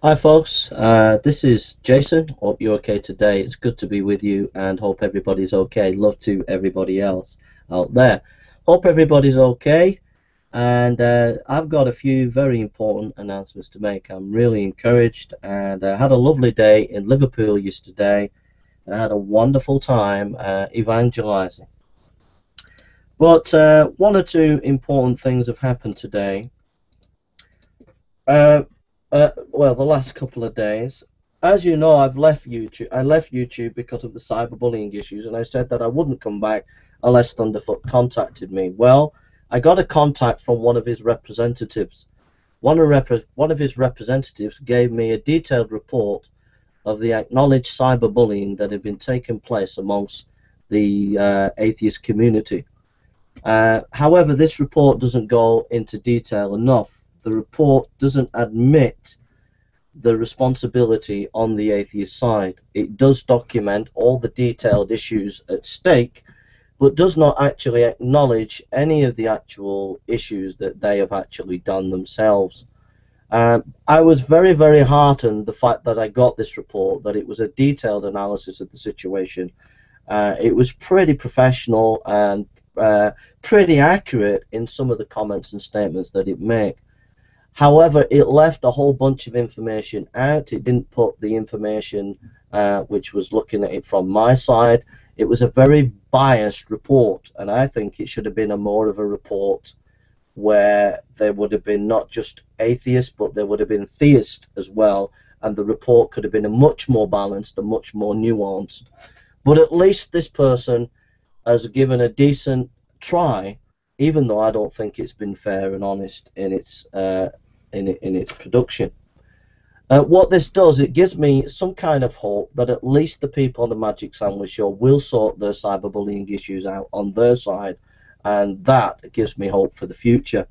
Hi folks, this is Jason. Hope you're okay today. It's good to be with you and hope everybody's okay. Love to everybody else out there. Hope everybody's okay. And I've got a few very important announcements to make. I'm really encouraged and I had a lovely day in Liverpool yesterday and I had a wonderful time evangelizing. But one or two important things have happened today. Uh, well, the last couple of days. As you know, I've left YouTube. I left YouTube because of the cyberbullying issues, and I said that I wouldn't come back unless Thunderfoot contacted me. Well, I got a contact from one of his representatives. One of his representatives gave me a detailed report of the acknowledged cyberbullying that had been taking place amongst the atheist community. However, this report doesn't go into detail enough. The report doesn't admit the responsibility on the atheist side. It does document all the detailed issues at stake, but does not actually acknowledge any of the actual issues that they have actually done themselves. I was very, very heartened the fact that I got this report, that it was a detailed analysis of the situation. It was pretty professional and pretty accurate in some of the comments and statements that it made. However, it left a whole bunch of information out. It didn't put the information which was looking at it from my side. It was a very biased report, and I think it should have been a more of a report where there would have been not just atheists, but there would have been theists as well, and the report could have been a much more balanced and much more nuanced. But at least this person has given a decent try, even though I don't think it's been fair and honest in its production. What this does, it gives me some kind of hope that at least the people on the Magic Sandwich Show will sort their cyberbullying issues out on their side, and that gives me hope for the future.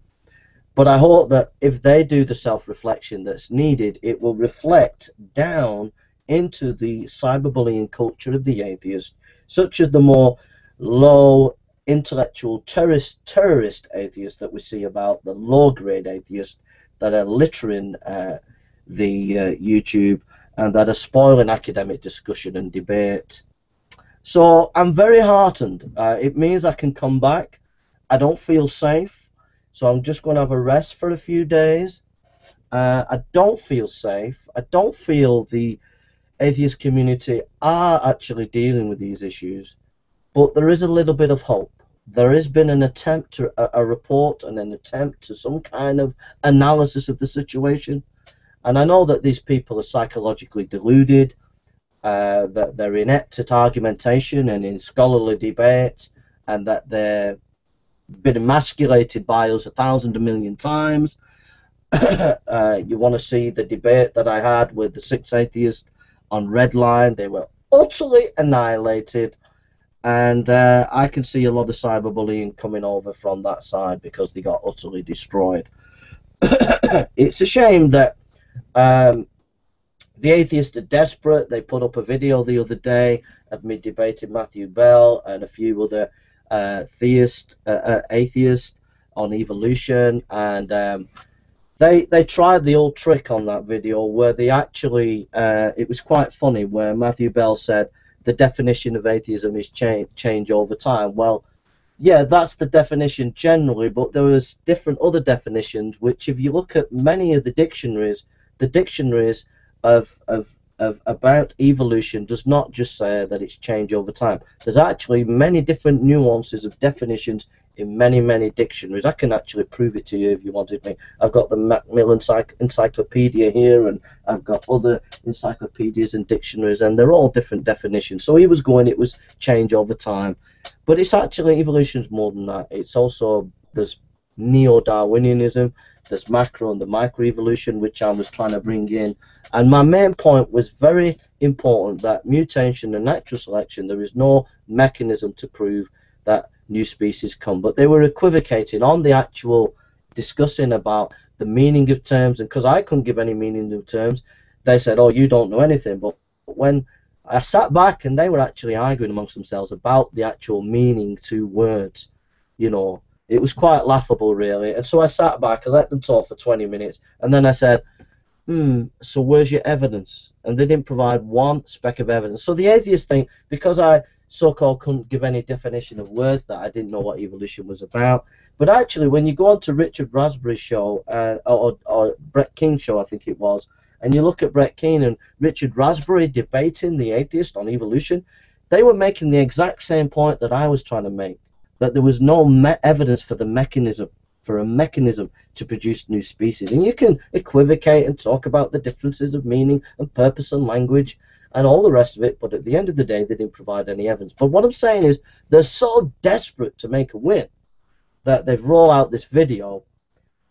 But I hope that if they do the self-reflection that's needed, it will reflect down into the cyberbullying culture of the atheist, such as the more low intellectual terrorist atheists that we see about, the low-grade atheists that are littering the YouTube and that are spoiling academic discussion and debate. So I'm very heartened. It means I can come back. I don't feel safe, so I'm just going to have a rest for a few days. I don't feel safe. I don't feel the atheist community are actually dealing with these issues, but there is a little bit of hope. There has been an attempt to a report and an attempt to some kind of analysis of the situation, and I know that these people are psychologically deluded, that they're inept at argumentation and in scholarly debate, and that they're been emasculated by us 1,000 million times. You want to see the debate that I had with the six atheists on Redline. They were utterly annihilated, and I can see a lot of cyberbullying coming over from that side because they got utterly destroyed. It's a shame that the atheists are desperate. They put up a video the other day of me debating Matthew Bell and a few other atheists on evolution, and they tried the old trick on that video where they actually, it was quite funny, where Matthew Bell said the definition of atheism is change over time. Well, yeah, that's the definition generally, but there was different other definitions which, if you look at many of the dictionaries of about evolution does not just say that it's change over time. There's actually many different nuances of definitions in many dictionaries. I can actually prove it to you if you wanted me. I've got the Macmillan Encyclopedia here, and I've got other encyclopedias and dictionaries, and they're all different definitions. So he was going, it was change over time, but it's actually, evolution's more than that. It's also, there's neo-Darwinianism, there's macro and the microevolution, which I was trying to bring in. And my main point was very important, that mutation and natural selection, there is no mechanism to prove that new species come. But they were equivocating on the actual discussing about the meaning of terms, and because I couldn't give any meaning of terms, they said, oh, you don't know anything. But when I sat back, and they were actually arguing amongst themselves about the actual meaning to words, you know, it was quite laughable, really. And so I sat back, I let them talk for 20 minutes, and then I said, So where's your evidence? And they didn't provide one speck of evidence. So the atheist thing, because I so-called couldn't give any definition of words, that I didn't know what evolution was about. But actually, when you go on to Richard Raspberry's show, or Brett King's show, I think it was, and you look at Brett King and Richard Raspberry debating the atheist on evolution, they were making the exact same point that I was trying to make, that there was no evidence for the mechanism, for a mechanism to produce new species. And you can equivocate and talk about the differences of meaning and purpose and language and all the rest of it, but at the end of the day, they didn't provide any evidence. But what I'm saying is, they're so desperate to make a win that they've rolled out this video,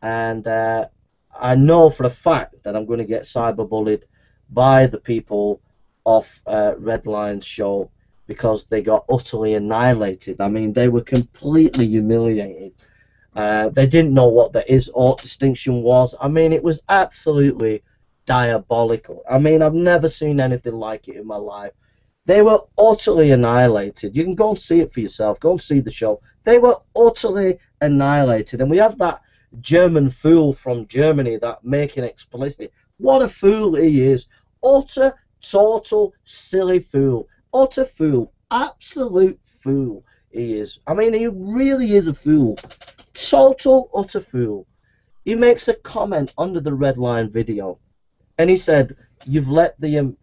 and I know for a fact that I'm going to get cyberbullied by the people off Redline's show, because they got utterly annihilated. I mean, they were completely humiliated. They didn't know what the is-ought distinction was. I mean, it was absolutely diabolical. I mean, I've never seen anything like it in my life. They were utterly annihilated. You can go and see it for yourself. Go and see the show. They were utterly annihilated. And we have that German fool from Germany, that Making Explicit. What a fool he is. Utter, total, silly fool. Utter fool. Absolute fool he is. I mean, he really is a fool. Total, utter fool. He makes a comment under the Redline video, and he said, "You've let the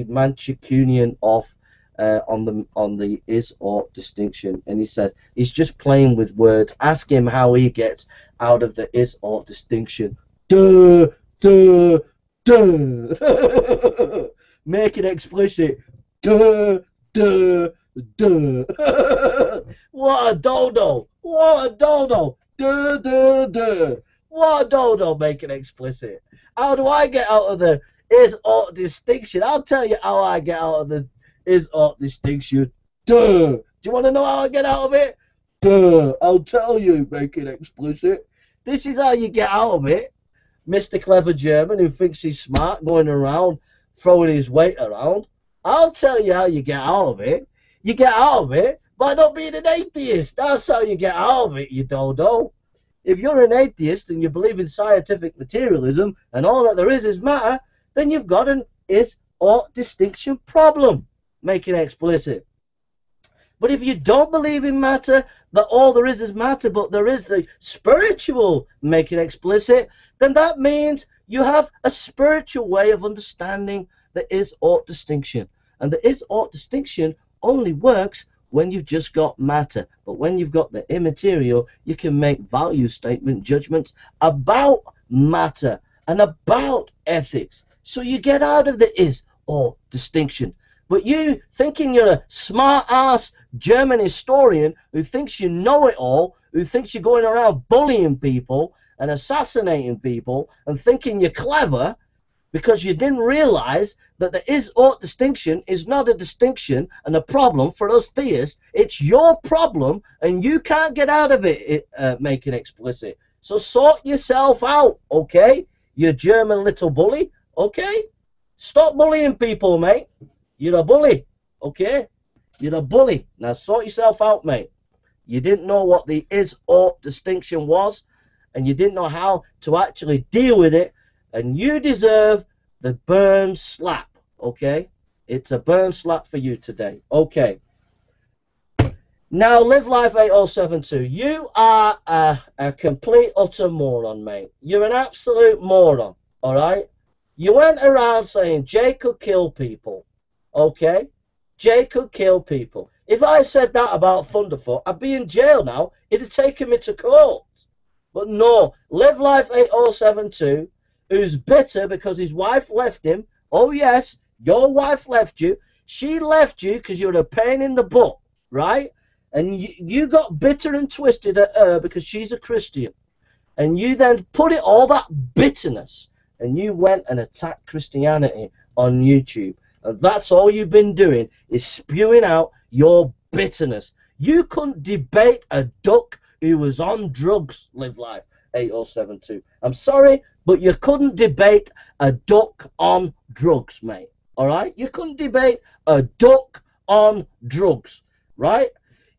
Manchurian off on the is-ought distinction." And he says he's just playing with words. Ask him how he gets out of the is-ought distinction. Duh, duh, duh. Make it explicit. Duh, duh, duh. What a dodo! What a dodo! Duh, duh, duh. What a dodo! Make it explicit. How do I get out of the is-ought distinction? I'll tell you how I get out of the is-ought distinction. Duh. Do you want to know how I get out of it? Duh. I'll tell you. Make it explicit. This is how you get out of it. Mr. Clever German who thinks he's smart, going around throwing his weight around. I'll tell you how you get out of it. You get out of it by not being an atheist. That's how you get out of it, you dodo. If you're an atheist and you believe in scientific materialism and all that there is matter, then you've got an is-ought distinction problem. Make it explicit. But if you don't believe in matter, that all there is matter, but there is the spiritual, make it explicit, then that means you have a spiritual way of understanding the is-ought distinction. And the is-ought distinction only works when you've just got matter. But when you've got the immaterial, you can make value statement judgments about matter and about ethics. So you get out of the is-ought distinction. But you thinking you're a smart-ass German historian who thinks you know it all, who thinks you're going around bullying people and assassinating people and thinking you're clever, because you didn't realize that the is-ought distinction is not a distinction and a problem for us theists. It's your problem, and you can't get out of it, making explicit. So sort yourself out, okay? You German little bully, okay? Stop bullying people, mate. You're a bully, okay? You're a bully. Now sort yourself out, mate. You didn't know what the is-ought distinction was, and you didn't know how to actually deal with it, and you deserve the burn slap, okay? It's a burn slap for you today, okay? Now, Live Life 8072, you are a complete utter moron, mate. You're an absolute moron, all right? You went around saying Jay could kill people, okay? Jay could kill people. If I said that about Thunderfoot, I'd be in jail now. It'd have taken me to court. But no, Live Life 8072, who's bitter because his wife left him. Oh yes, your wife left you. She left you because you're a pain in the butt, right? And you got bitter and twisted at her because she's a Christian. And you then put it all that bitterness, and you went and attacked Christianity on YouTube. And that's all you've been doing, is spewing out your bitterness. You couldn't debate a duck who was on drugs, Live Life 8072. I'm sorry, but you couldn't debate a duck on drugs, mate. All right? You couldn't debate a duck on drugs, right?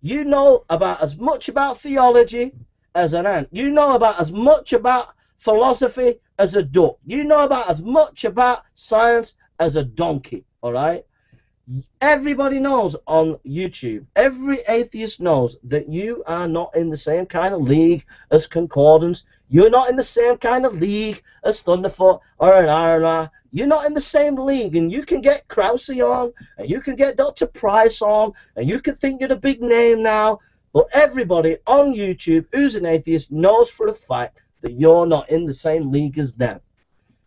You know about as much about theology as an ant. You know about as much about philosophy as a duck. You know about as much about science as a donkey, all right? Everybody knows on YouTube, every atheist knows that you are not in the same kind of league as Concordance. You're not in the same kind of league as Thunderfoot or an Iron. You're not in the same league, and you can get Krause on, and you can get Dr. Price on, and you can think you're a big name now, but everybody on YouTube who's an atheist knows for a fact that you're not in the same league as them.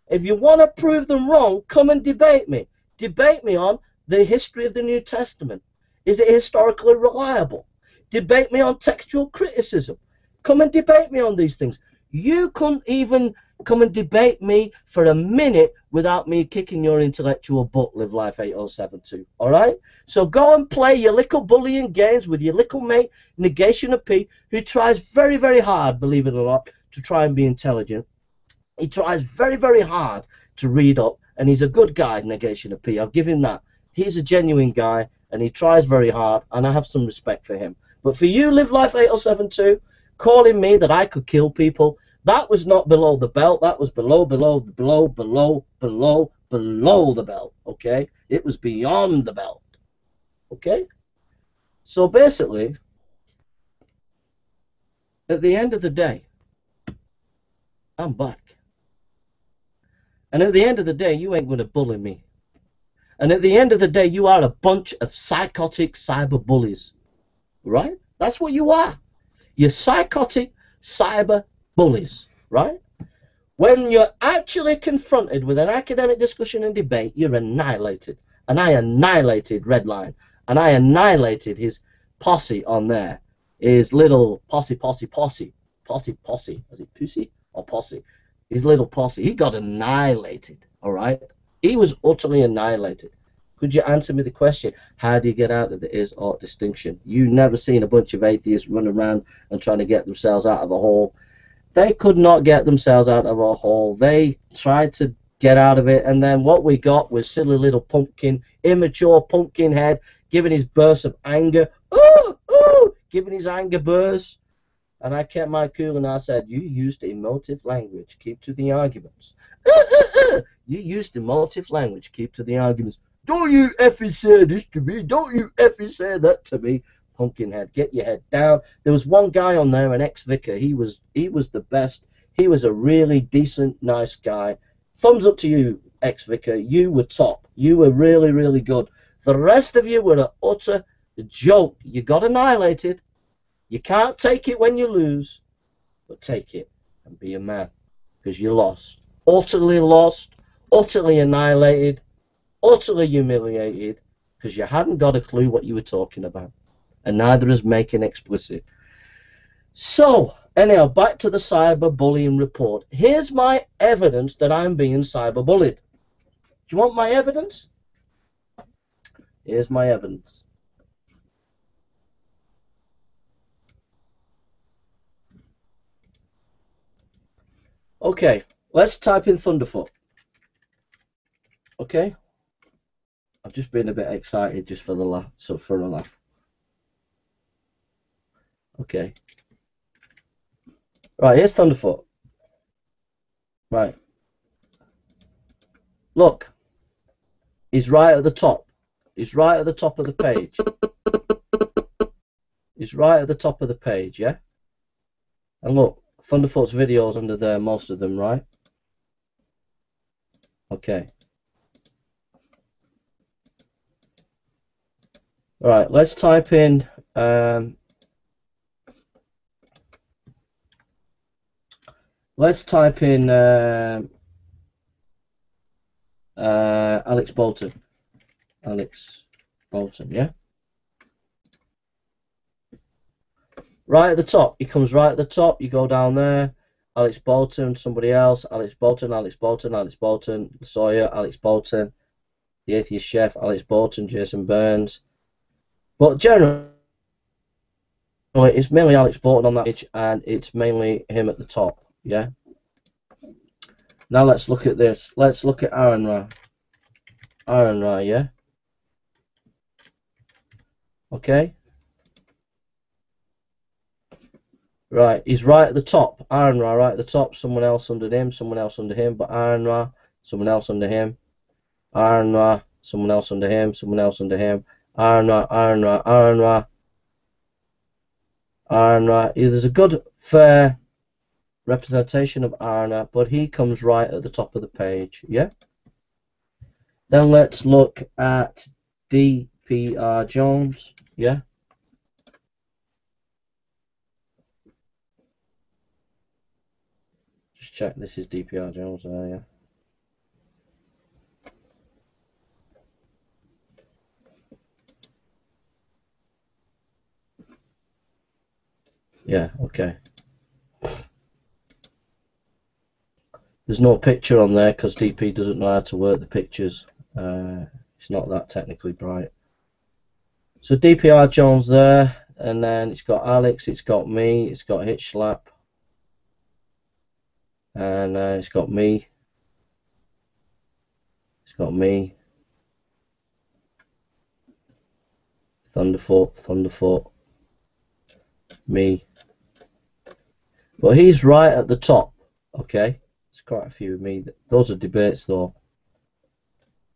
If you want to prove them wrong, come and debate me. Debate me on the history of the New Testament. Is it historically reliable? Debate me on textual criticism. Come and debate me on these things. You couldn't even come and debate me for a minute without me kicking your intellectual butt, Live Life 8072. Alright? So go and play your little bullying games with your little mate, Negation of P, who tries very, very hard, believe it or not, to try and be intelligent. He tries very, very hard to read up, and he's a good guy, Negation of P. I'll give him that. He's a genuine guy, and he tries very hard, and I have some respect for him. But for you, Live Life 8072, calling me that I could kill people, that was not below the belt. That was below the belt, okay? It was beyond the belt, okay? So basically, at the end of the day, I'm back. And at the end of the day, you ain't going to bully me. And at the end of the day, you are a bunch of psychotic cyber bullies. Right? That's what you are. You're psychotic cyber bullies. Right? When you're actually confronted with an academic discussion and debate, you're annihilated. And I annihilated Redline. And I annihilated his posse on there. His little posse. Is it pussy or posse? His little posse. He got annihilated. Alright? He was utterly annihilated. Could you answer me the question? How do you get out of the is-ought distinction? You've never seen a bunch of atheists run around and trying to get themselves out of a hole. They could not get themselves out of a hole. They tried to get out of it, and then what we got was silly little pumpkin, immature pumpkin head, giving his bursts of anger. Ooh, giving his anger bursts. And I kept my cool and I said, you used emotive language. Keep to the arguments. You used emotive language. Keep to the arguments. Don't you effing say this to me. Don't you effing say that to me. Pumpkinhead, get your head down. There was one guy on there, an ex-vicar. He was the best. He was a really decent, nice guy. Thumbs up to you, ex-vicar. You were top. You were really, really good. The rest of you were an utter joke. You got annihilated. You can't take it when you lose, but take it and be a man, because you lost, utterly annihilated, utterly humiliated, because you hadn't got a clue what you were talking about, and neither is making explicit. So, anyhow, back to the cyberbullying report. Here's my evidence that I'm being cyberbullied. Do you want my evidence? Here's my evidence. Okay, let's type in Thunderfoot. Okay, I've just been a bit excited just for the laugh, so for a laugh. Okay, right, here's Thunderfoot. Right, look, he's right at the top. He's right at the top of the page. He's right at the top of the page, yeah. And look. Thunderfoot's videos under there, most of them, right? Okay. Alright, let's type in Alex Bolton. Alex Bolton, yeah? Right at the top, he comes right at the top, you go down there, Alex Bolton, somebody else, Alex Bolton, Sawyer, Alex Bolton, The Atheist Chef, Alex Bolton, Jason Burns. But generally, it's mainly Alex Bolton on that page, and it's mainly him at the top, yeah? Now let's look at this. Let's look at Aaron Ra. Aaron Ra, yeah? Okay? Right, he's right at the top. Iron Ra right at the top. Someone else under him. Someone else under him. But Iron Ra, someone else under him. Iron Ra, someone else under him. Someone else under him. Iron Ra, Iron Ra, Iron Ra, Iron Ra. Yeah, there's a good, fair representation of Iron Ra, but he comes right at the top of the page. Yeah. Then let's look at DPR Jones. Yeah. Just check this is DPR Jones there, yeah. Yeah, okay. There's no picture on there because DP doesn't know how to work the pictures. It's not that technically bright. So DPR Jones there, and then it's got Alex, it's got me, it's got Hitchlap, and it's got me. It's got me. Thunderfoot, me. But he's right at the top, okay? There's quite a few of me. Those are debates though.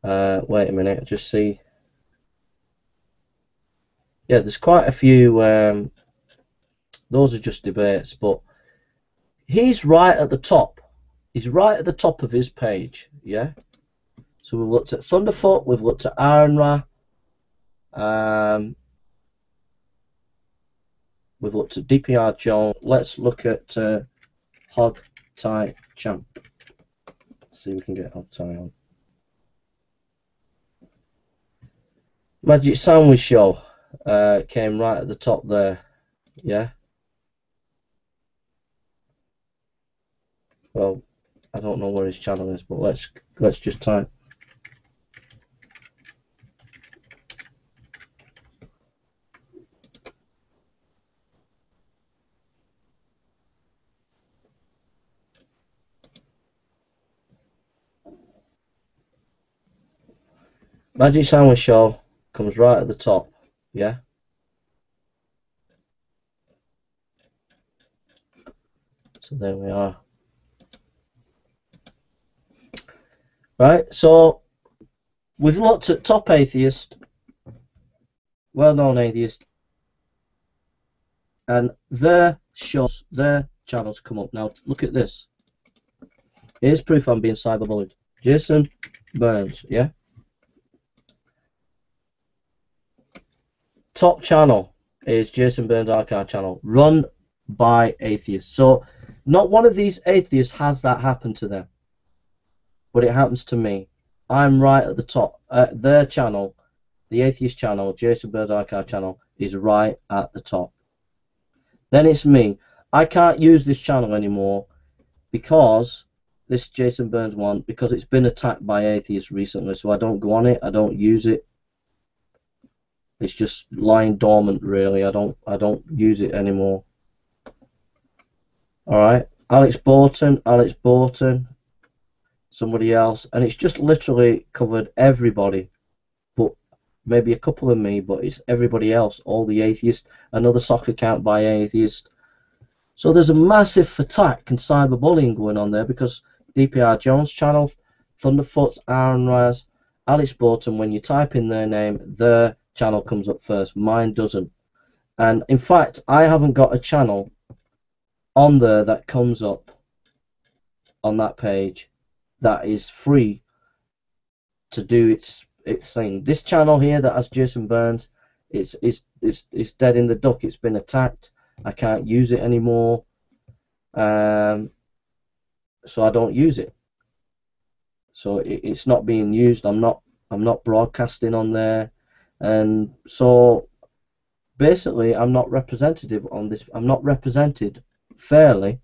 Wait a minute, just see. Yeah, there's quite a few. Those are just debates, but he's right at the top. He's right at the top of his page, yeah? So we've looked at Thunderfoot, we've looked at Iron Ra, we've looked at DPR Jones. Let's look at Hog Tie Champ. See if we can get Hog Tie on. Magic Sandwich Show came right at the top there, yeah? Well, I don't know where his channel is, but let's just type. Magic Sandwich Show comes right at the top, yeah? So there we are. Right, so we've looked at top atheist, well-known atheist, and their shows, their channels come up. Now look at this. Here's proof I'm being cyberbullied. Jason Burns, yeah? Top channel is Jason Burns Archive channel, run by atheists. So not one of these atheists has that happen to them, but it happens to me. I'm right at the top. Their channel, the atheist channel, Jason Burns Archive channel, is right at the top. Then it's me. I can't use this channel anymore because this Jason Burns one, because it's been attacked by atheists recently, so I don't go on it, I don't use it. It's just lying dormant, really. I don't use it anymore. All right, Alex Borton, somebody else, and it's just literally covered everybody, but maybe a couple of me, but it's everybody else, all the atheists. Another soccer account by atheist. So there's a massive attack and cyberbullying going on there because DPR Jones channel, Thunderfoot's, Aaron Raz, Alex Borton. When you type in their name, their channel comes up first. Mine doesn't. And in fact, I haven't got a channel on there that comes up on that page that is free to do its thing. This channel here that has Jason Burns, it's dead in the duck. It's been attacked. I can't use it anymore. So I don't use it. So it's not being used. I'm not broadcasting on there. And so basically I'm not representative on this. I'm not represented fairly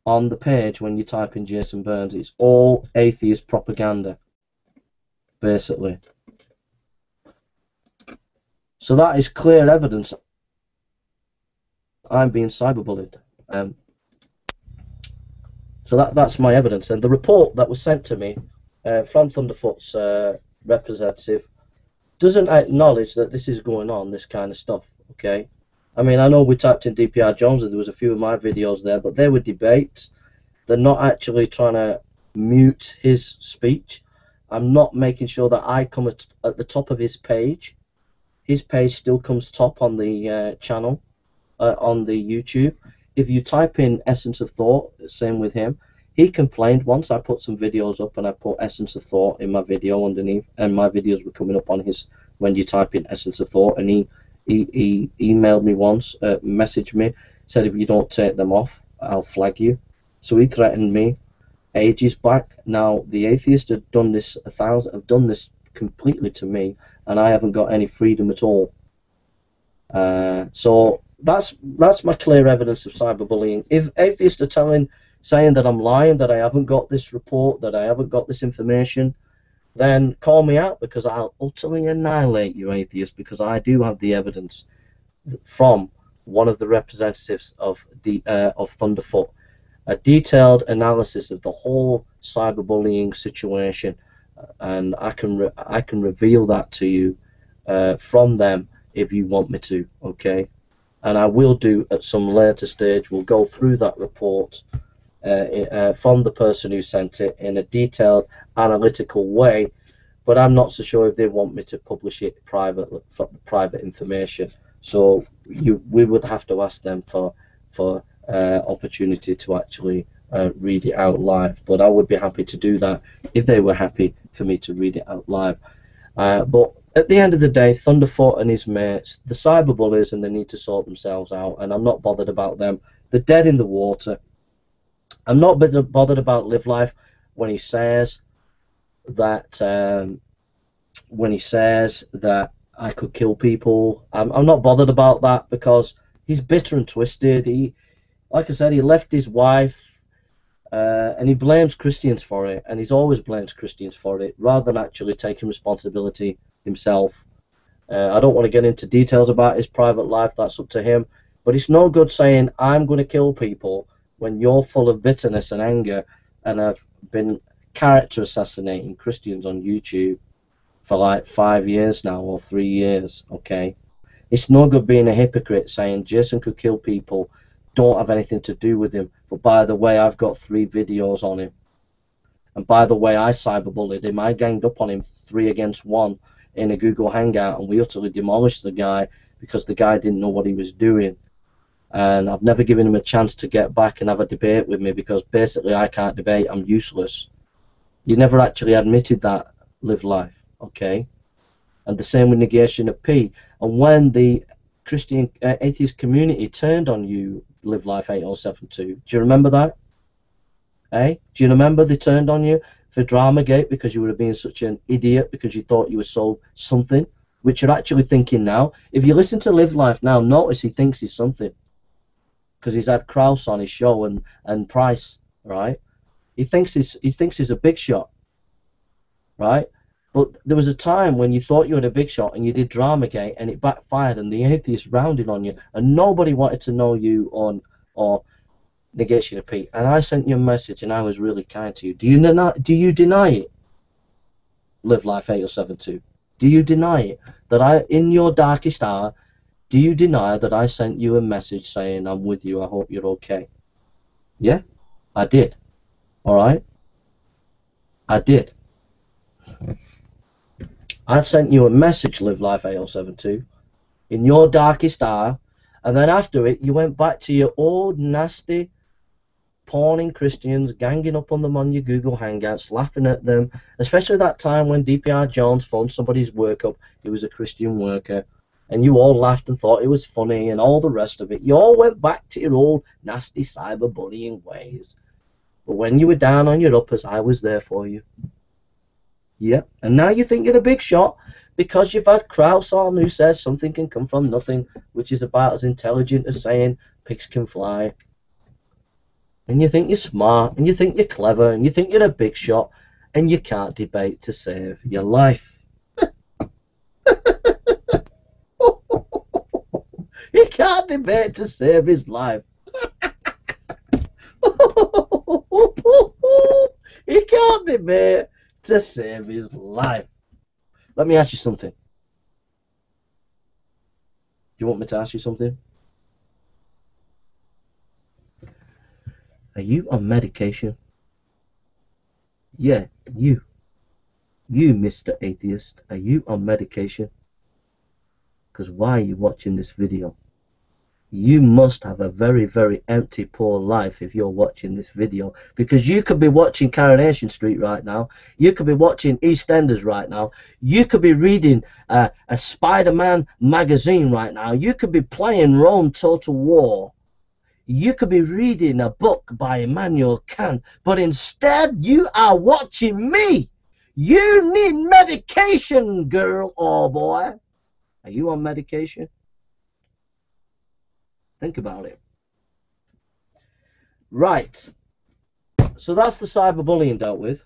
on the page when you type in Jason Burns. It's all atheist propaganda, basically. So that is clear evidence I'm being cyberbullied. So that's my evidence. And the report that was sent to me from Thunderfoot's representative doesn't acknowledge that this is going on, this kind of stuff, okay? I mean, I know we typed in DPR Jones and there was a few of my videos there, but they were debates. They're not actually trying to mute his speech. I'm not making sure that I come at the top of his page. His page still comes top on the channel, on the YouTube. If you type in Essence of Thought, same with him. He complained once I put some videos up and I put Essence of Thought in my video underneath, and my videos were coming up on his when you type in Essence of Thought, and he emailed me once, messaged me, said if you don't take them off, I'll flag you. So he threatened me ages back. Now the atheists have done this have done this completely to me, and I haven't got any freedom at all. So that's my clear evidence of cyberbullying. If atheists are saying that I'm lying, that I haven't got this report, that I haven't got this information, then call me out, because I'll utterly annihilate you atheists, because I do have the evidence from one of the representatives of Thunderfoot, a detailed analysis of the whole cyberbullying situation, and I can reveal that to you from them if you want me to, okay? And I will do at some later stage. We'll go through that report from the person who sent it in a detailed analytical way, but I'm not so sure if they want me to publish it for private information. So we would have to ask them for opportunity to actually read it out live, but I would be happy to do that if they were happy for me to read it out live. But at the end of the day, Thunderfoot and his mates, the cyberbullies, and they need to sort themselves out, and I'm not bothered about them. They're dead in the water. I'm not bothered about Live Life when he says that I could kill people. I'm not bothered about that, because he's bitter and twisted. Like I said, he left his wife, and he blames Christians for it, and he's always blamed Christians for it, rather than actually taking responsibility himself. I don't want to get into details about his private life, that's up to him, but it's no good saying I'm going to kill people when you're full of bitterness and anger, and have been character assassinating Christians on YouTube for like 5 years now, or 3 years, okay? It's no good being a hypocrite saying Jason could kill people, don't have anything to do with him, but by the way, I've got 3 videos on him. And by the way, I cyberbullied him. I ganged up on him 3 against 1 in a Google Hangout, and we utterly demolished the guy because the guy didn't know what he was doing. And I've never given him a chance to get back and have a debate with me, because basically I can't debate, I'm useless. You never actually admitted that, Live Life, okay? And the same with Negation of P. And when the Christian atheist community turned on you, Live Life 8072, do you remember that? Eh? Do you remember they turned on you for Dramagate because you were being such an idiot, because you thought you were so something, which you're actually thinking now? If you listen to Live Life now, notice he thinks he's something, because he's had Krause on his show and Price, right? He thinks he's a big shot, right? But there was a time when you thought you were a big shot and you did Dramagate and it backfired, and the atheists rounded on you, and nobody wanted to know you on or Negation of P. And I sent you a message and I was really kind to you. Do you deny it, Live Life 8072? Do you deny it that in your darkest hour? Do you deny that I sent you a message saying I'm with you, I hope you're okay? Yeah, I did. Alright? I did. I sent you a message, Live Life 8072, in your darkest hour, and then after it you went back to your old nasty pawning Christians, ganging up on them on your Google Hangouts, laughing at them, especially that time when DPR Jones phoned somebody's work up, he was a Christian worker, and you all laughed and thought it was funny and all the rest of it. You all went back to your old nasty cyberbullying ways. But when you were down on your uppers, I was there for you. Yep, and now you think you're a big shot because you've had Krause on who says something can come from nothing, which is about as intelligent as saying pigs can fly. And you think you're smart, and you think you're clever, and you think you're a big shot, and you can't debate to save your life. He can't debate to save his life. He can't debate to save his life. Let me ask you something. Do you want me to ask you something? Are you on medication? Yeah, you. You, Mr. Atheist, are you on medication? Because why are you watching this video? You must have a very, very empty, poor life if you're watching this video. Because you could be watching Coronation Street right now. You could be watching EastEnders right now. You could be reading a Spider-Man magazine right now. You could be playing Rome Total War. You could be reading a book by Immanuel Kant. But instead, you are watching me. You need medication, girl or boy. Are you on medication? Think about it. Right. So that's the cyberbullying dealt with.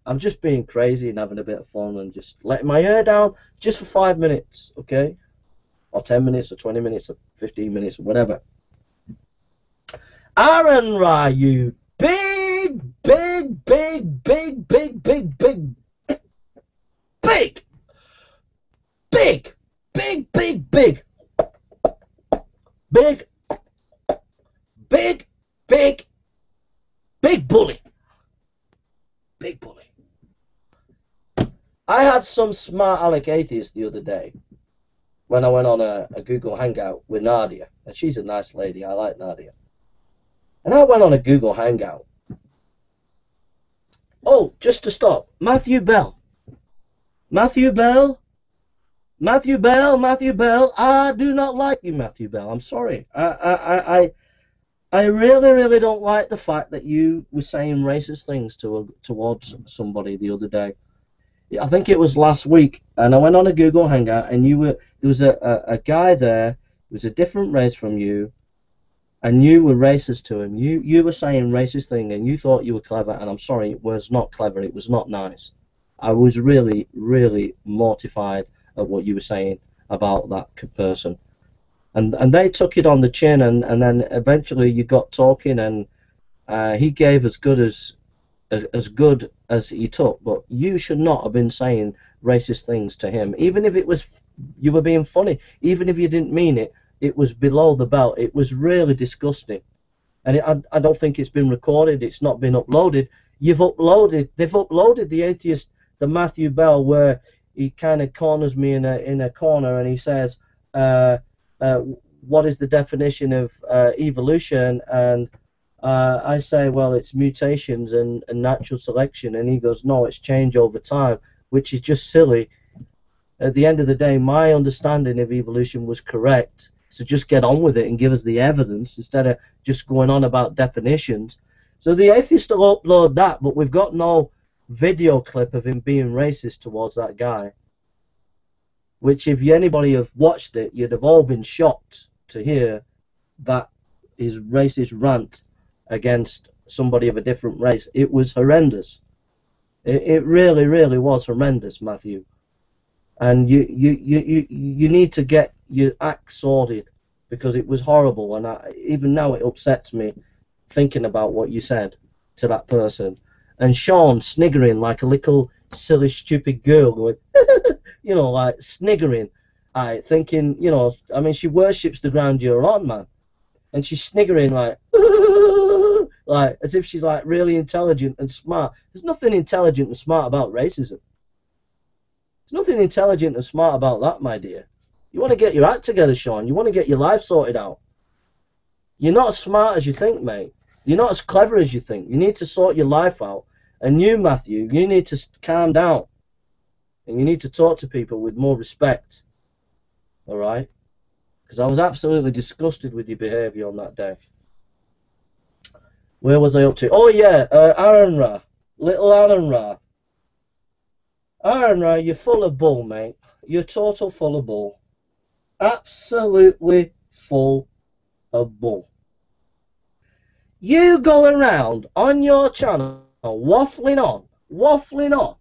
I'm just being crazy and having a bit of fun and just letting my hair down just for 5 minutes, okay? Or 10 minutes or 20 minutes or 15 minutes or whatever. Aaron Ra, you big, big, big, big, big, big, big, big, big, big, big, big, big, big, big, big bully. Big bully. I had some smart aleck atheist the other day when I went on a Google Hangout with Nadia. And she's a nice lady. I like Nadia. And I went on a Google Hangout. Oh, just to stop. Matthew Bell. Matthew Bell. Matthew Bell. Matthew Bell. I do not like you, Matthew Bell. I'm sorry. I really, really don't like the fact that you were saying racist things towards somebody the other day. I think it was last week, and I went on a Google Hangout, and there was a guy there who was a different race from you, and you were racist to him. You were saying racist thing, and you thought you were clever, and I'm sorry, it was not clever. It was not nice. I was really, really mortified at what you were saying about that person. And they took it on the chin, and then eventually you got talking, and he gave as good as he took. But you should not have been saying racist things to him, even if it was you were being funny, even if you didn't mean it. It was below the belt. It was really disgusting, and I don't think it's been recorded. It's not been uploaded. They've uploaded the atheist, the Matthew Bell, where he kind of corners me in a corner, and he says, what is the definition of evolution? And I say, well, it's mutations and natural selection. And he goes, no, it's change over time, which is just silly. At the end of the day, my understanding of evolution was correct. So just get on with it and give us the evidence instead of just going on about definitions. So the atheist will upload that, but we've got no video clip of him being racist towards that guy. Which, if anybody have watched it, you'd have all been shocked to hear that his racist rant against somebody of a different race. It was horrendous. It really, really was horrendous, Matthew. And you need to get your act sorted, because it was horrible, and even now it upsets me thinking about what you said to that person. And Sean sniggering like a little silly stupid girl going you know, like sniggering, thinking, you know, I mean, she worships the ground you're on, man, and she's sniggering like like as if she's like really intelligent and smart. There's nothing intelligent and smart about racism. There's nothing intelligent and smart about that, my dear. You want to get your act together, Sean. You want to get your life sorted out. You're not as smart as you think, mate. You're not as clever as you think. You need to sort your life out. And you, Matthew, you need to calm down. And you need to talk to people with more respect. Alright? Because I was absolutely disgusted with your behaviour on that day. Where was I up to? Oh, yeah, Aaron Ra. Little Aaron Ra. Aaron Ra, you're full of bull, mate. You're total full of bull. Absolutely full of bull. You go around on your channel waffling on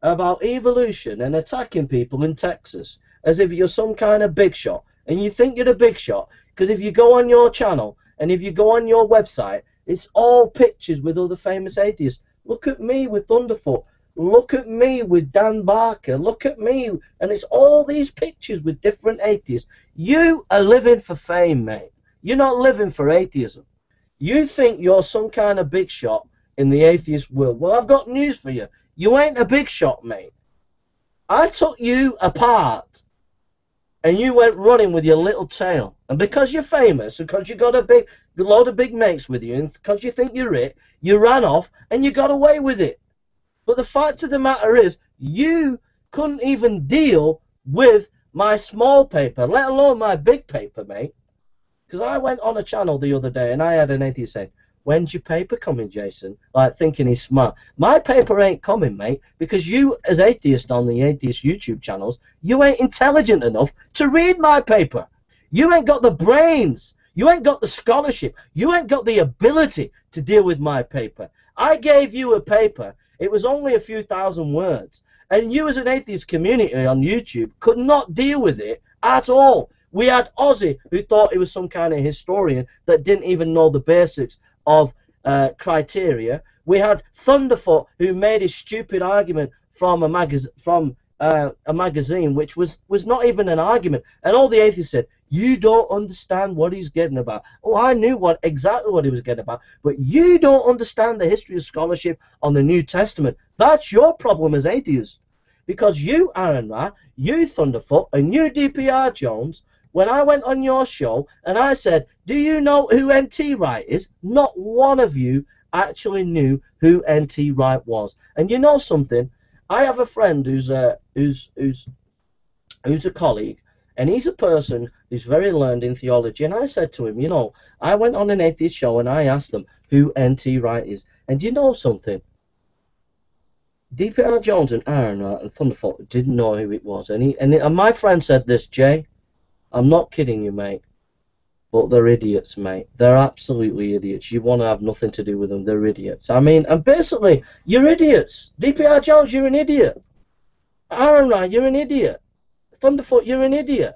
about evolution and attacking people in Texas as if you're some kind of big shot. And you think you're a big shot because if you go on your channel and if you go on your website, it's all pictures with other famous atheists. Look at me with Thunderfoot. Look at me with Dan Barker. Look at me. And it's all these pictures with different atheists. You are living for fame, mate. You're not living for atheism. You think you're some kind of big shot in the atheist world. Well, I've got news for you. You ain't a big shot, mate. I took you apart, and you went running with your little tail. And because you're famous, and because you got a load of big mates with you, and because you think you're it, you ran off and you got away with it. But the fact of the matter is, you couldn't even deal with my small paper, let alone my big paper, mate. Because I went on a channel the other day and I had an atheist saying, "When's your paper coming, Jason?" Like thinking he's smart. My paper ain't coming, mate, because you, as atheist on the atheist YouTube channels, you ain't intelligent enough to read my paper. You ain't got the brains. You ain't got the scholarship. You ain't got the ability to deal with my paper. I gave you a paper. It was only a few thousand words. And you as an atheist community on YouTube could not deal with it at all. We had Ozzy, who thought he was some kind of historian that didn't even know the basics of criteria. We had Thunderfoot, who made his stupid argument from a magazine, which was not even an argument. And all the atheists said, "You don't understand what he's getting about." Oh, I knew exactly what he was getting about. But you don't understand the history of scholarship on the New Testament. That's your problem as atheists. Because you, Aaron Ra, you Thunderfoot, and you DPR Jones, when I went on your show and I said, "Do you know who N.T. Wright is?" not one of you actually knew who N.T. Wright was. And you know something? I have a friend who's a colleague, and he's a person who's very learned in theology. And I said to him, you know, I went on an atheist show and I asked them who N.T. Wright is. And you know something? DPR Jones and Aaron and Thunderfoot didn't know who it was. And my friend said this, "Jay, I'm not kidding you, mate, but they're idiots, mate. They're absolutely idiots. You want to have nothing to do with them. They're idiots." I mean, and basically, you're idiots. DPR Jones, you're an idiot. Aaron Ra, you're an idiot. Thunderfoot, you're an idiot.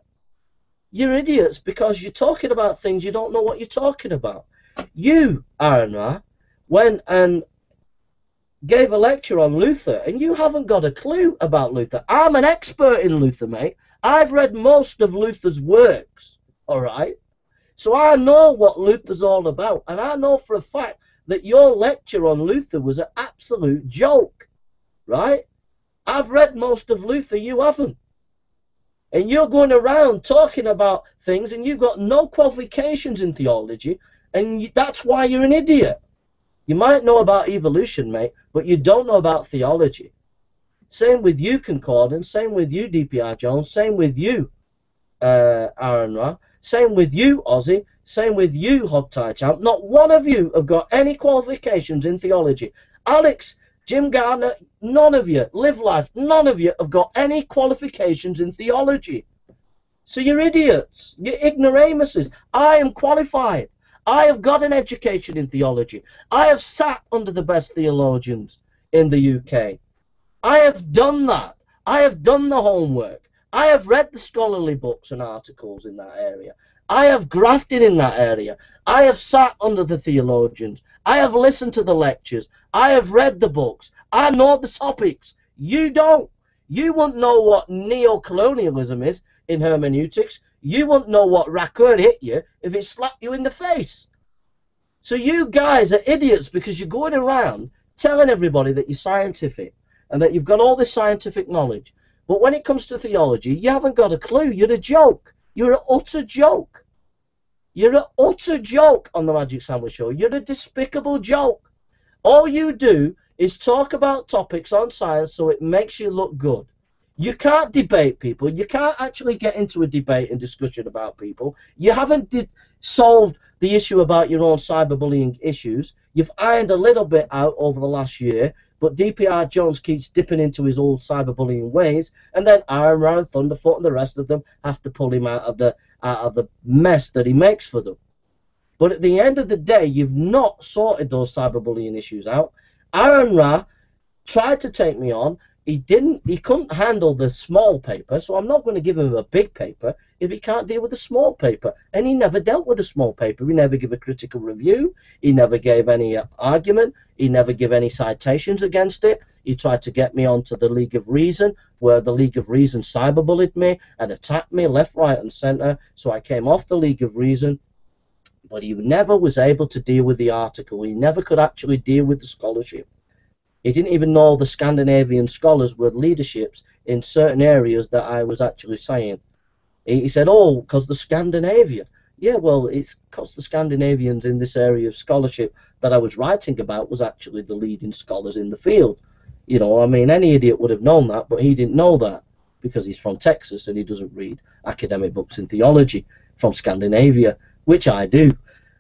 You're idiots because you're talking about things you don't know what you're talking about. You, Aaron Ra, went and gave a lecture on Luther, and you haven't got a clue about Luther. I'm an expert in Luther, mate. I've read most of Luther's works, all right? So I know what Luther's all about, and I know for a fact that your lecture on Luther was an absolute joke, right? I've read most of Luther, you haven't. And you're going around talking about things, and you've got no qualifications in theology, and that's why you're an idiot. You might know about evolution, mate, but you don't know about theology. Same with you, Concordance. Same with you, DPR Jones. Same with you, Aaron Ra. Same with you, Ozzy. Same with you, Hogtie Champ. Not one of you have got any qualifications in theology. Alex, Jim Gardner, none of you. Live Life, none of you have got any qualifications in theology. So you're idiots. You're ignoramuses. I am qualified. I have got an education in theology. I have sat under the best theologians in the UK. I have done that. I have done the homework. I have read the scholarly books and articles in that area. I have grafted in that area. I have sat under the theologians. I have listened to the lectures. I have read the books. I know the topics. You don't. You won't know what neo-colonialism is in hermeneutics. You won't know what raccoon hit you if it slapped you in the face. So you guys are idiots because you're going around telling everybody that you're scientific and that you've got all this scientific knowledge. But when it comes to theology, you haven't got a clue. You're a joke. You're an utter joke. You're an utter joke on the Magic Sandwich Show. You're a despicable joke. All you do is talk about topics on science so it makes you look good. You can't debate people. You can't actually get into a debate and discussion about people. You haven't solved the issue about your own cyberbullying issues. You've ironed a little bit out over the last year, but DPR Jones keeps dipping into his old cyberbullying ways, and then Aaron Ra and Thunderfoot and the rest of them have to pull him out of the mess that he makes for them. But at the end of the day, you've not sorted those cyberbullying issues out. Aaron Ra tried to take me on. He couldn't handle the small paper, so I'm not going to give him a big paper if he can't deal with the small paper. And he never dealt with the small paper. He never gave a critical review. He never gave any argument. He never gave any citations against it. He tried to get me onto the League of Reason, where the League of Reason cyberbullied me and attacked me left, right, and center. So I came off the League of Reason. but he never was able to deal with the article. He never could actually deal with the scholarship. He didn't even know the Scandinavian scholars were leaderships in certain areas that I was actually saying. He said, oh, because the Scandinavia. Yeah, well, it's because the Scandinavians in this area of scholarship that I was writing about was actually the leading scholars in the field. You know, I mean, any idiot would have known that, but he didn't know that because he's from Texas and he doesn't read academic books in theology from Scandinavia, which I do.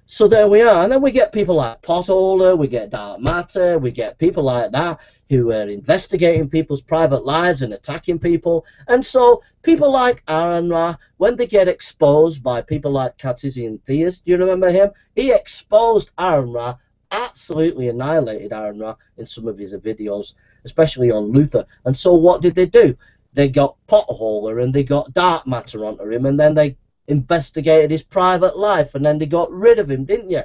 So there we are. And then we get people like Potholder, we get Dark Matter, we get people like that who are investigating people's private lives and attacking people. And so people like Aaron Ra, when they get exposed by people like Cartesian Theist, do you remember him? He exposed Aaron Ra, absolutely annihilated Aaron Ra in some of his videos, especially on Luther. And so what did they do? They got Potholder and they got Dark Matter onto him, and then they investigated his private life, and then they got rid of him, didn't you?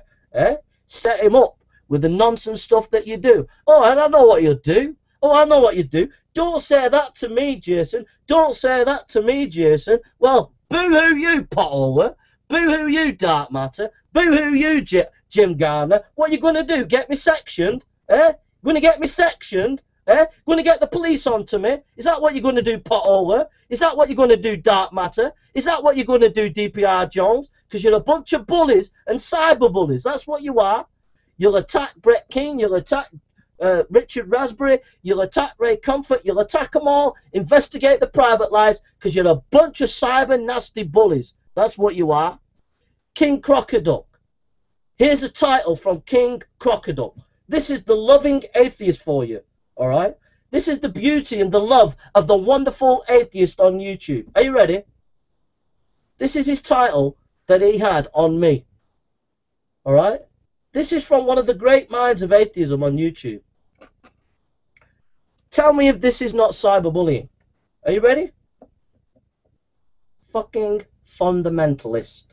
Set him up with the nonsense stuff that you do. Oh, and I know what you do. Oh, I know what you do. Don't say that to me, Jason. Don't say that to me, Jason. Well, boo-hoo you, Potholder. Boo-hoo you, Dark Matter. Boo-hoo you, Jim Garner. What are you going to do? Get me sectioned? Going to get me sectioned? Going to get the police onto me? Is that what you're going to do, Potholder? Is that what you're going to do, Dark Matter? Is that what you're going to do, DPR Jones? Because you're a bunch of bullies and cyber bullies. That's what you are. You'll attack Brett King. You'll attack Richard Raspberry. You'll attack Ray Comfort. You'll attack them all. Investigate the private lives because you're a bunch of cyber nasty bullies. That's what you are. King Crocodile. Here's a title from King Crocodile. This is the loving atheist for you. All right? This is the beauty and the love of the wonderful atheist on YouTube. Are you ready? This is his title that he had on me. All right? This is from one of the great minds of atheism on YouTube. Tell me if this is not cyberbullying. Are you ready? Fucking fundamentalist.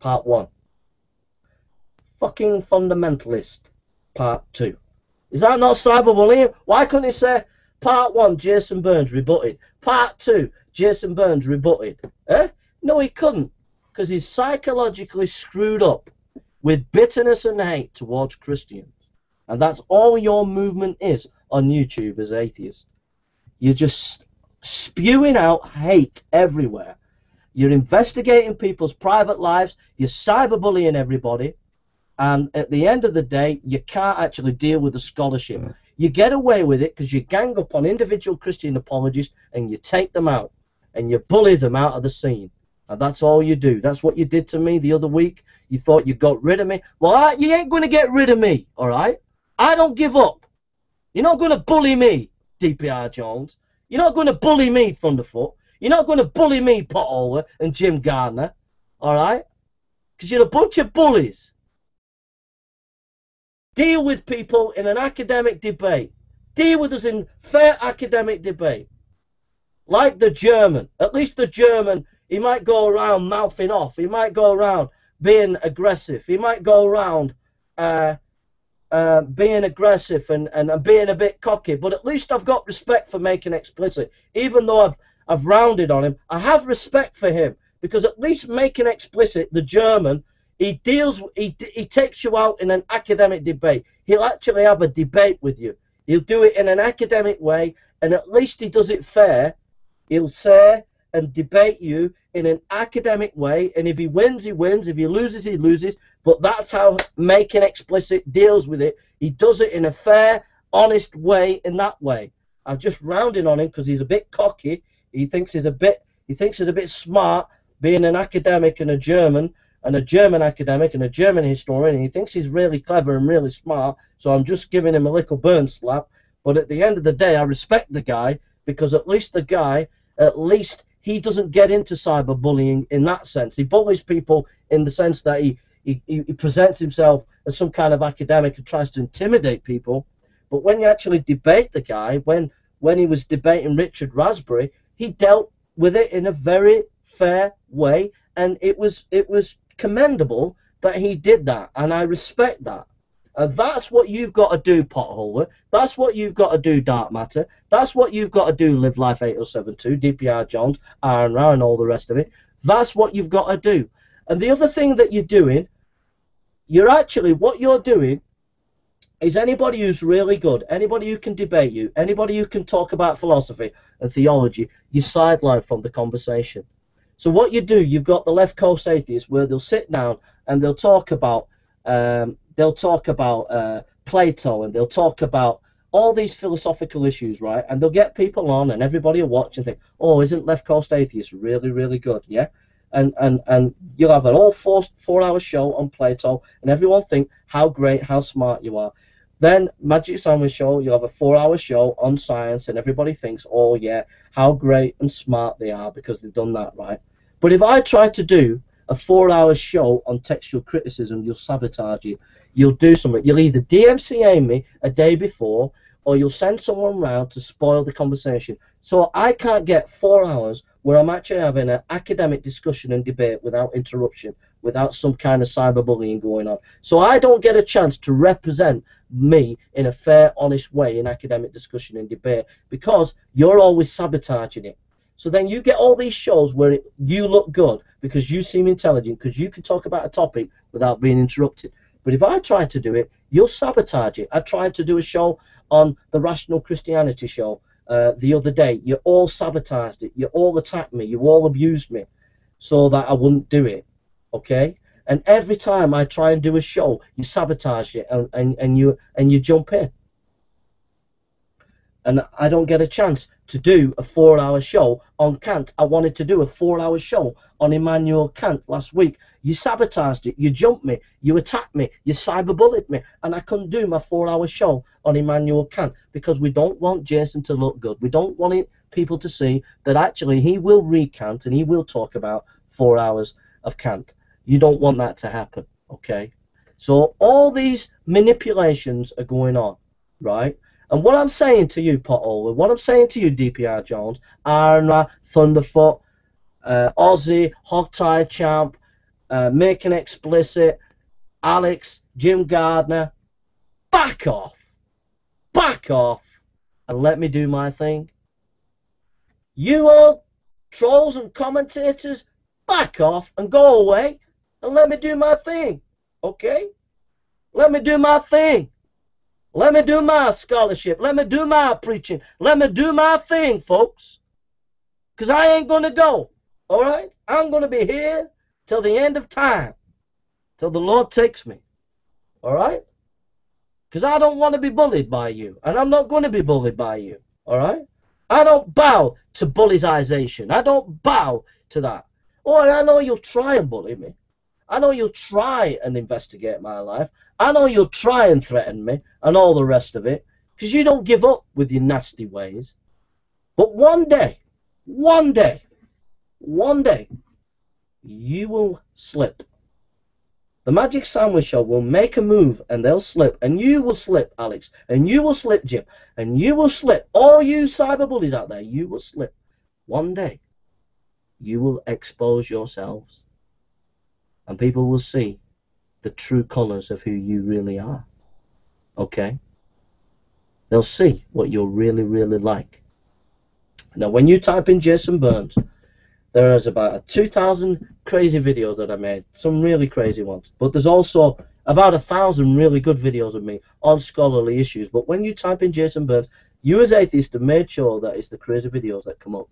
Part 1. Fucking fundamentalist. Part 2. Is that not cyberbullying? Why couldn't he say Part 1, Jason Burns rebutted. Part 2, Jason Burns rebutted. No, he couldn't. Because he's psychologically screwed up with bitterness and hate towards Christians. And that's all your movement is on YouTube as atheists. You're just spewing out hate everywhere. You're investigating people's private lives. You're cyberbullying everybody. And at the end of the day, you can't actually deal with the scholarship. You get away with it because you gang up on individual Christian apologists and you take them out. And you bully them out of the scene. And that's all you do. That's what you did to me the other week. You thought you got rid of me. Well, you ain't going to get rid of me, all right? I don't give up. You're not going to bully me, DPR Jones. You're not going to bully me, Thunderfoot. You're not going to bully me, Potholder and Jim Gardner, all right? Because you're a bunch of bullies. Deal with people in an academic debate. Deal with us in fair academic debate. Like the German. At least the German, he might go around mouthing off. He might go around being aggressive. He might go around being aggressive and being a bit cocky. But at least I've got respect for making explicit. Even though I've rounded on him, I have respect for him. Because at least making explicit, the German, he takes you out in an academic debate. He'll actually have a debate with you. He'll do it in an academic way, and at least he does it fair. He'll say and debate you in an academic way, and if he wins, he wins. If he loses, he loses. But that's how making explicit deals with it. He does it in a fair, honest way in that way. I'm just rounding on him because he's a bit cocky. He thinks he's a bit smart, being an academic and a German academic and a German historian, and he thinks he's really clever and really smart, so I'm just giving him a little burn slap. But at the end of the day, I respect the guy, because at least he doesn't get into cyberbullying in that sense. He bullies people in the sense that he presents himself as some kind of academic and tries to intimidate people. But when you actually debate the guy, when he was debating Richard Raspberry, he dealt with it in a very fair way, and it was commendable that he did that, and I respect that. And that's what you've got to do, Potholder. That's what you've got to do, Dark Matter. That's what you've got to do, Live Life 8072, DPR Jones, Aaron Ra, and all the rest of it. That's what you've got to do. And the other thing that you're doing, what you're doing is anybody who's really good, anybody who can debate you, anybody who can talk about philosophy and theology, you sideline from the conversation. So what you do, you've got the left coast atheists where they'll sit down and they'll talk about Plato, and they'll talk about all these philosophical issues, right? And they'll get people on, and everybody will watch and think, oh, isn't left coast atheists really, really good? Yeah. And you'll have an all 4-hour show on Plato, and everyone think how great, how smart you are. Then Magic Sandwich Show, you'll have a 4-hour show on science, and everybody thinks, oh yeah, how great and smart they are because they've done that, right? But if I try to do a 4-hour show on textual criticism, you'll sabotage it. You'll do something. You'll either DMCA me a day before, or you'll send someone round to spoil the conversation. So I can't get 4 hours where I'm actually having an academic discussion and debate without interruption, without some kind of cyberbullying going on. So I don't get a chance to represent me in a fair, honest way in academic discussion and debate because you're always sabotaging it. So then you get all these shows where you look good because you seem intelligent, because you can talk about a topic without being interrupted. But if I try to do it, you'll sabotage it. I tried to do a show on the Rational Christianity show the other day. You all sabotaged it. You all attacked me. You all abused me so that I wouldn't do it. Okay? And every time I try and do a show, you sabotage it and you jump in. And I don't get a chance to do a 4-hour show on Kant. I wanted to do a 4-hour show on Immanuel Kant last week. You sabotaged it. You jumped me. You attacked me. You cyberbullied me. And I couldn't do my 4-hour show on Immanuel Kant because we don't want Jason to look good. We don't want people to see that actually he will read Kant and he will talk about 4 hours of Kant. You don't want that to happen, okay? So all these manipulations are going on, right? And what I'm saying to you, Potola, what I'm saying to you, DPR Jones, Arna, Thunderfoot, Aussie, Hogtie Champ, Making Explicit, Alex, Jim Gardner, back off, and let me do my thing. You all trolls and commentators, back off and go away and let me do my thing, okay? Let me do my thing. Let me do my scholarship. Let me do my preaching. Let me do my thing, folks. Because I ain't going to go. All right? I'm going to be here till the end of time. Till the Lord takes me. All right? Because I don't want to be bullied by you. And I'm not going to be bullied by you. All right? I don't bow to bullyization. I don't bow to that. Oh, I know you'll try and bully me. I know you'll try and investigate my life. I know you'll try and threaten me and all the rest of it because you don't give up with your nasty ways. But one day, you will slip. The Magic Sandwich Show will make a move and they'll slip. And you will slip, Alex. And you will slip, Jim. And you will slip. All you cyberbullies out there, you will slip. One day, you will expose yourselves. And people will see the true colours of who you really are. Okay? They'll see what you're really, really like. Now, when you type in Jason Burns, there is about 2,000 crazy videos that I made. Some really crazy ones. But there's also about 1,000 really good videos of me on scholarly issues. But when you type in Jason Burns, you as atheists have made sure that it's the crazy videos that come up.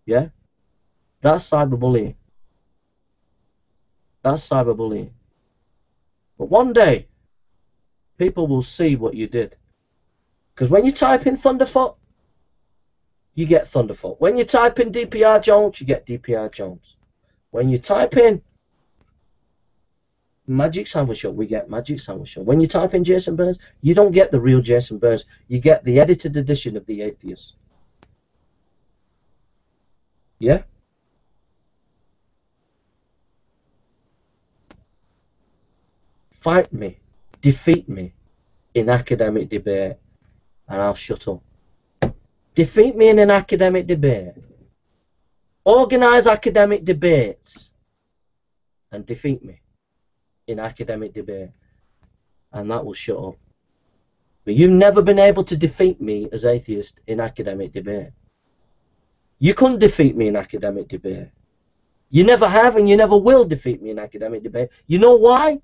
Yeah? That's cyberbullying. That's cyberbullying. But one day, people will see what you did. Because when you type in Thunderfoot, you get Thunderfoot. When you type in DPR Jones, you get DPR Jones. When you type in Magic Sandwich Show, we get Magic Sandwich Show. When you type in Jason Burns, you don't get the real Jason Burns. You get the edited edition of The Atheist. Yeah? Fight me, defeat me in academic debate, and I'll shut up. Defeat me in an academic debate. Organise academic debates and defeat me in academic debate, and that will shut up. But you've never been able to defeat me as atheist in academic debate. You couldn't defeat me in academic debate. You never have and you never will defeat me in academic debate. You know why?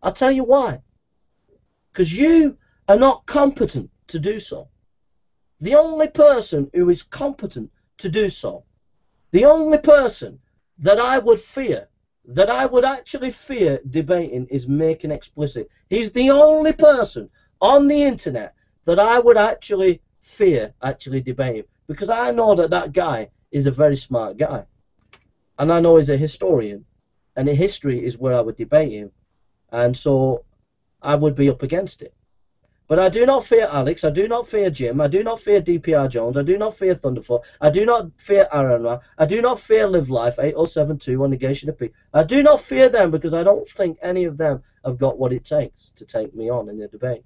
I'll tell you why. Because you are not competent to do so. The only person who is competent to do so, the only person that I would fear, that I would actually fear debating, is Making Explicit. He's the only person on the internet that I would actually fear debating, because I know that that guy is a very smart guy. And I know he's a historian, and history is where I would debate him, and so I would be up against it. But I do not fear Alex, I do not fear Jim, I do not fear DPR Jones, I do not fear Thunderfoot, I do not fear Aaron, I do not fear Live Life 8072 on Negation of P. I do not fear them, because I don't think any of them have got what it takes to take me on in a debate.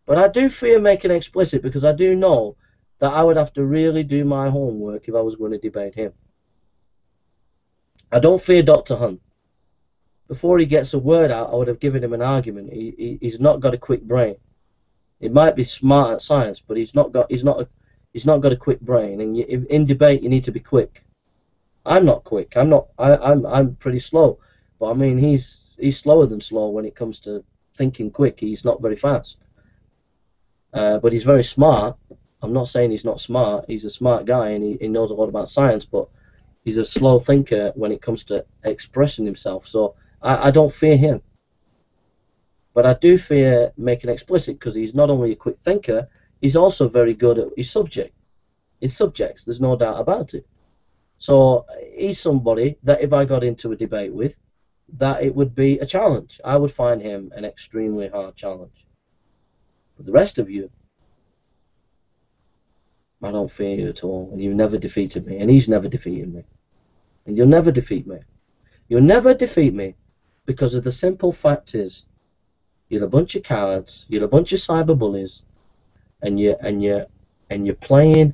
But I do fear Making Explicit, because I do know that I would have to really do my homework if I was going to debate him. I don't fear Dr. Hunt. Before he gets a word out, I would have given him an argument. He's not got a quick brain. He might be smart at science, but he's not got a quick brain. And in debate, you need to be quick. I'm not quick. I'm pretty slow. But I mean, he's slower than slow when it comes to thinking quick. He's not very fast. But he's very smart. I'm not saying he's not smart. He's a smart guy, and he knows a lot about science. But he's a slow thinker when it comes to expressing himself. So I don't fear him. But I do fear Making Explicit, because he's not only a quick thinker, he's also very good at his subjects. There's no doubt about it. So he's somebody that if I got into a debate with, that it would be a challenge. I would find him an extremely hard challenge. But the rest of you, I don't fear you at all, and you've never defeated me, and he's never defeated me. And you'll never defeat me. You'll never defeat me, because of the simple fact is, you're a bunch of cowards, you're a bunch of cyberbullies, and you're playing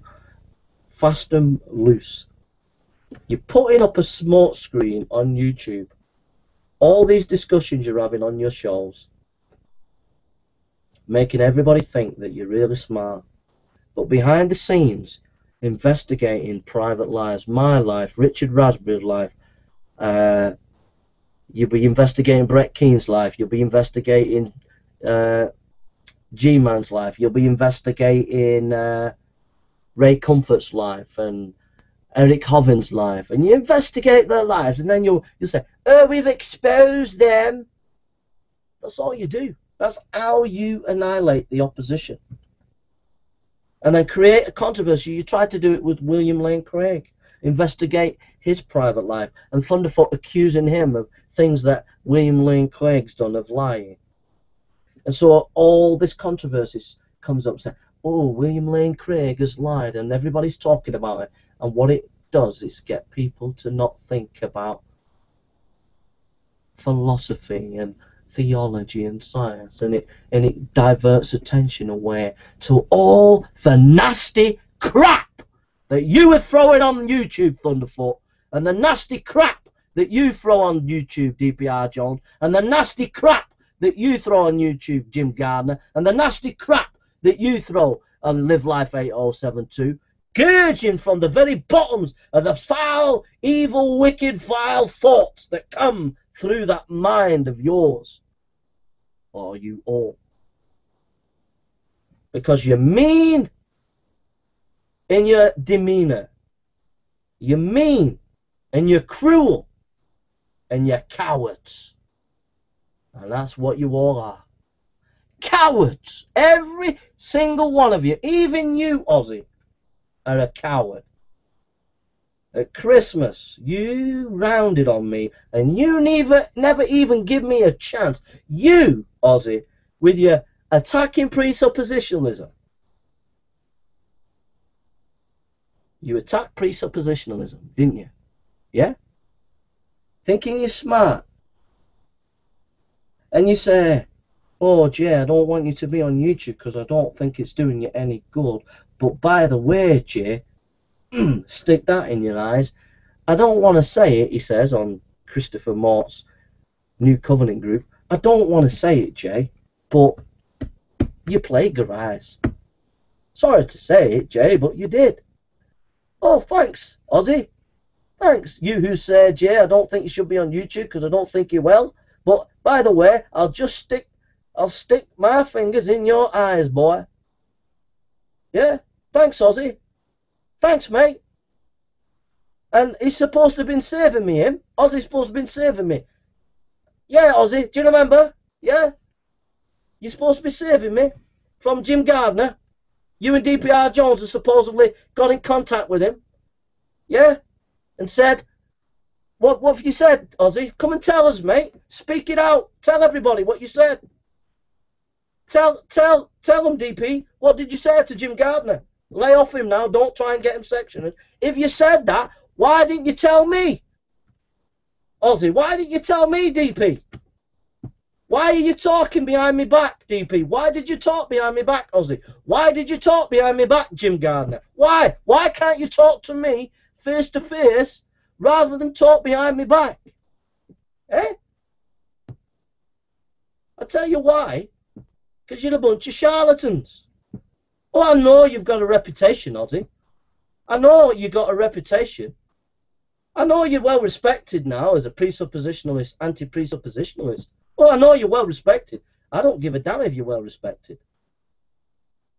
fast and loose. You're putting up a smoke screen on YouTube. All these discussions you're having on your shows, making everybody think that you're really smart. But behind the scenes, investigating private lives, my life, Richard Raspberry's life, you'll be investigating Brett Keene's life, you'll be investigating G-Man's life, you'll be investigating Ray Comfort's life and Eric Hovin's life, and you investigate their lives, and then you'll say, oh, we've exposed them. That's all you do. That's how you annihilate the opposition. And then create a controversy. You tried to do it with William Lane Craig. Investigate his private life, and Thunderfoot accusing him of things that William Lane Craig's done of lying. And so all this controversy comes up saying, oh, William Lane Craig has lied, and everybody's talking about it. And what it does is get people to not think about philosophy and theology and science, and it diverts attention away to all the nasty crap that you are throwing on YouTube, Thunderfoot, and the nasty crap that you throw on YouTube, DPR Jones, and the nasty crap that you throw on YouTube, Jim Gardner, and the nasty crap that you throw on Live Life 8072, gurging from the very bottoms of the foul, evil, wicked, vile thoughts that come through that mind of yours, or you all. Because you're mean in your demeanor, you're mean, and you're cruel, and you're cowards. And that's what you all are. Cowards! Every single one of you, even you, Ozzy, are a coward. At Christmas, you rounded on me, and you never even give me a chance. You, Ozzy, with your attacking presuppositionalism. You attacked presuppositionalism, didn't you? Yeah? Thinking you're smart. And you say, oh, Jay, I don't want you to be on YouTube because I don't think it's doing you any good. But by the way, Jay, stick that in your eyes. I don't want to say it, he says on Christopher Mort's New Covenant group. I don't want to say it, Jay, but you plagiarised. Sorry to say it, Jay, but you did. Oh, thanks, Ozzy. Thanks. You who say, Jay, I don't think you should be on YouTube because I don't think you're well. But by the way, I'll stick my fingers in your eyes, boy. Yeah. Thanks, Ozzy. Thanks, mate. And he's supposed to have been saving me, him. Ozzy's supposed to have been saving me. Yeah, Ozzy, do you remember? Yeah? You're supposed to be saving me from Jim Gardner. You and DPR Jones have supposedly got in contact with him. Yeah? And said, what have you said, Ozzy? Come and tell us, mate. Speak it out. Tell everybody what you said. Tell them, DP. What did you say to Jim Gardner? Lay off him now. Don't try and get him sectioned. If you said that, why didn't you tell me? Ozzy, why didn't you tell me, DP? Why are you talking behind me back, DP? Why did you talk behind me back, Ozzy? Why did you talk behind me back, Jim Gardner? Why? Why can't you talk to me face to face rather than talk behind me back? Eh? I'll tell you why. Because you're a bunch of charlatans. Oh, I know you've got a reputation, Ozzy. I know you got a reputation. I know you're well respected now as a presuppositionalist, anti-presuppositionalist. Oh, I know you're well respected. I don't give a damn if you're well respected.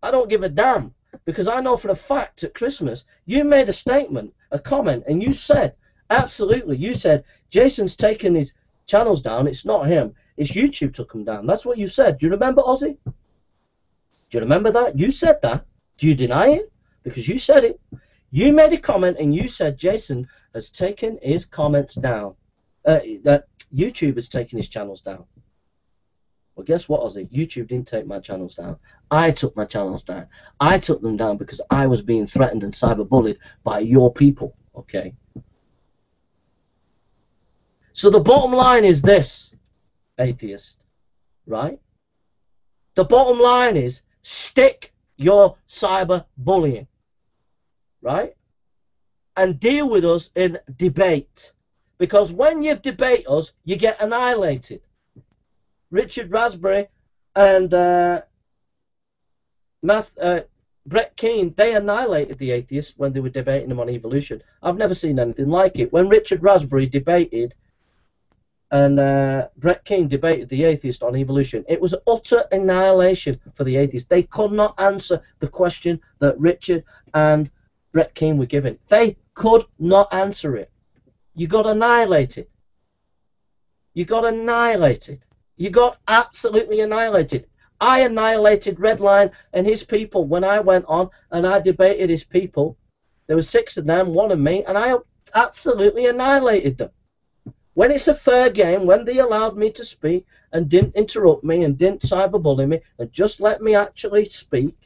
I don't give a damn. Because I know for a fact at Christmas, you made a statement, a comment, and you said, absolutely, you said, Jason's taken his channels down, it's not him, it's YouTube took them down. That's what you said. Do you remember, Ozzy? Do you remember that? You said that. Do you deny it? Because you said it. You made a comment and you said Jason has taken his comments down. That YouTube has taken his channels down. Well, guess what, Ozzy? YouTube didn't take my channels down. I took my channels down. I took them down because I was being threatened and cyberbullied by your people. Okay? So the bottom line is this, atheist. Right? The bottom line is stick your cyberbullying. Right? And deal with us in debate. Because when you debate us, you get annihilated. Richard Raspberry and Brett Keane, they annihilated the atheists when they were debating them on evolution. I've never seen anything like it. When Richard Raspberry debated and Brett Keane debated the atheist on evolution, it was utter annihilation for the atheists. They could not answer the question that Richard and Brett Keane were given. They could not answer it. You got annihilated. You got annihilated. You got absolutely annihilated. I annihilated Redline and his people when I went on and I debated his people. There were 6 of them, 1 of me, and I absolutely annihilated them. When it's a fair game, when they allowed me to speak and didn't interrupt me and didn't cyberbully me and just let me actually speak,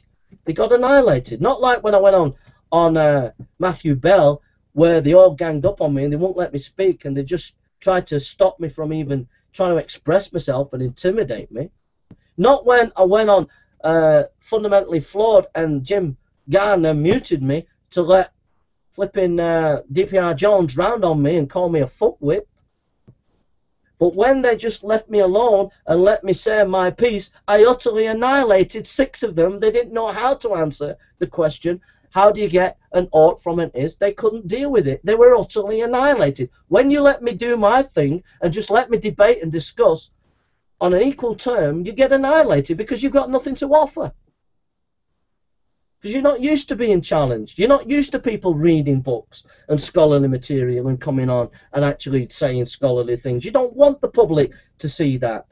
they got annihilated. Not like when I went on Matthew Bell, where they all ganged up on me and they won't let me speak and they just tried to stop me from even trying to express myself and intimidate me. Not when I went on Fundamentally Flawed and Jim Gardner muted me to let flipping DPR Jones round on me and call me a fuckwit. But when they just left me alone and let me say my piece, I utterly annihilated 6 of them. They didn't know how to answer the question, how do you get an ought from an is? They couldn't deal with it. They were utterly annihilated. When you let me do my thing and just let me debate and discuss on an equal term, you get annihilated because you've got nothing to offer. Because you're not used to being challenged. You're not used to people reading books and scholarly material and coming on and actually saying scholarly things. You don't want the public to see that.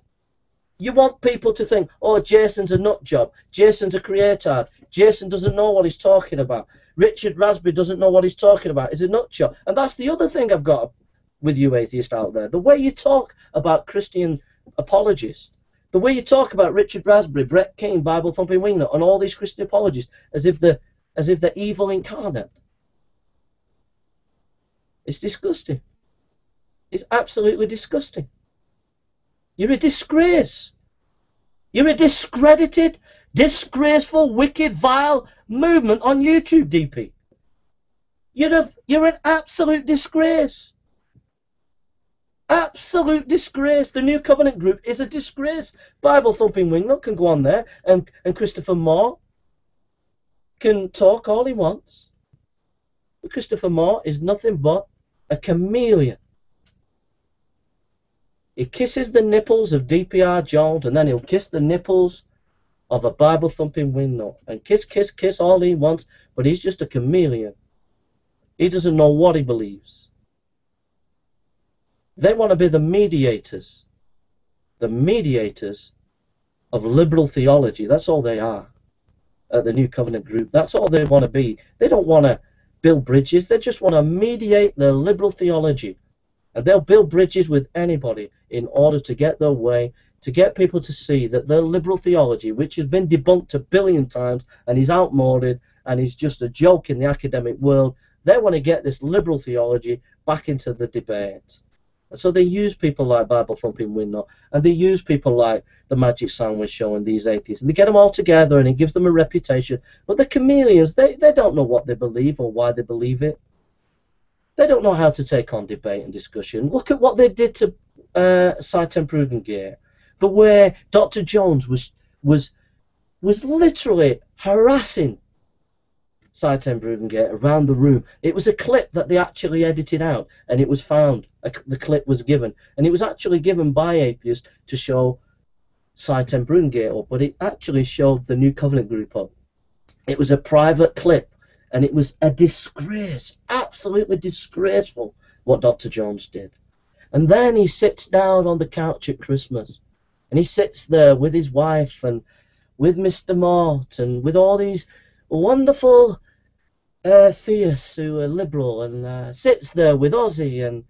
You want people to think, oh, Jason's a nut job. Jason's a creatard. Jason doesn't know what he's talking about. Richard Raspberry doesn't know what he's talking about. He's a nut job. And that's the other thing I've got with you atheists out there. The way you talk about Christian apologists, the way you talk about Richard Raspberry, Brett Keane, Bible Thumping Wingnut, and all these Christian apologists as if they're evil incarnate. It's disgusting. It's absolutely disgusting. You're a disgrace. You're a discredited, disgraceful, wicked, vile movement on YouTube, DP. You're an absolute disgrace. Absolute disgrace. The New Covenant Group is a disgrace. Bible Thumping Wingnut can go on there, and Christopher Moore can talk all he wants. But Christopher Moore is nothing but A chameleon. He kisses the nipples of DPR Jones, and then he'll kiss the nipples of a Bible-thumping wingnut. And kiss, kiss, kiss all he wants, but he's just a chameleon. He doesn't know what he believes. They want to be the mediators of liberal theology. That's all they are at the New Covenant group. That's all they want to be. They don't want to build bridges. They just want to mediate their liberal theology. And they'll build bridges with anybody in order to get their way, to get people to see that their liberal theology, which has been debunked a billion times and is outmoded and is just a joke in the academic world, they want to get this liberal theology back into the debate. And so they use people like Bible Thumping Wingnut, and they use people like the Magic Sandwich Show and these atheists, and they get them all together and it gives them a reputation. But the chameleons, they don't know what they believe or why they believe it. They don't know how to take on debate and discussion. Look at what they did to Cy Ten Brugengate, the way Dr. Jones was literally harassing Cy Ten Brugengate around the room. It was a clip that they actually edited out, and it was found. The clip was given, and it was actually given by atheists to show Cy Ten Brugengate up, but it actually showed the New Covenant group up. It was a private clip, and it was a disgrace, absolutely disgraceful, what Dr. Jones did. And then he sits down on the couch at Christmas, and he sits there with his wife and with Mr. Mort and with all these wonderful theists who are liberal, and sits there with Ozzy, and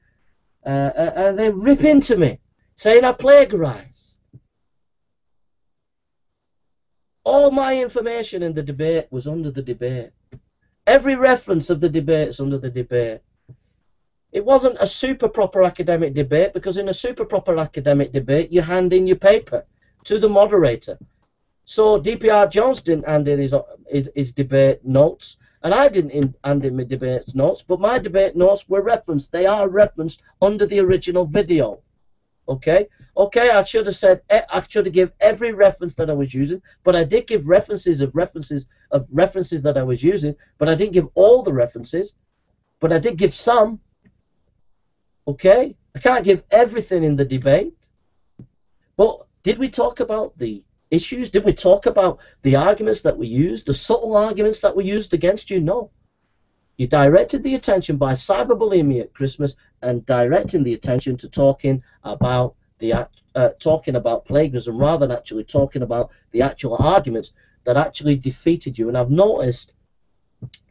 they rip into me, saying I plagiarised. All my information in the debate was under the debate. Every reference of the debate is under the debate. It wasn't a super proper academic debate, because in a super proper academic debate you hand in your paper to the moderator. So DPR Jones didn't hand in his debate notes, and I didn't hand in my debate notes, but my debate notes were referenced. They are referenced under the original video. Okay, I should have said, I should have given every reference that I was using, but I did give references that I was using, but I didn't give all the references, but I did give some. Okay, I can't give everything in the debate. But did we talk about the issues? Did we talk about the arguments that we used, the subtle arguments that were used against you? No. You directed the attention by cyberbulimia at Christmas and directing the attention to talking about plagiarism, rather than actually talking about the actual arguments that actually defeated you. And I've noticed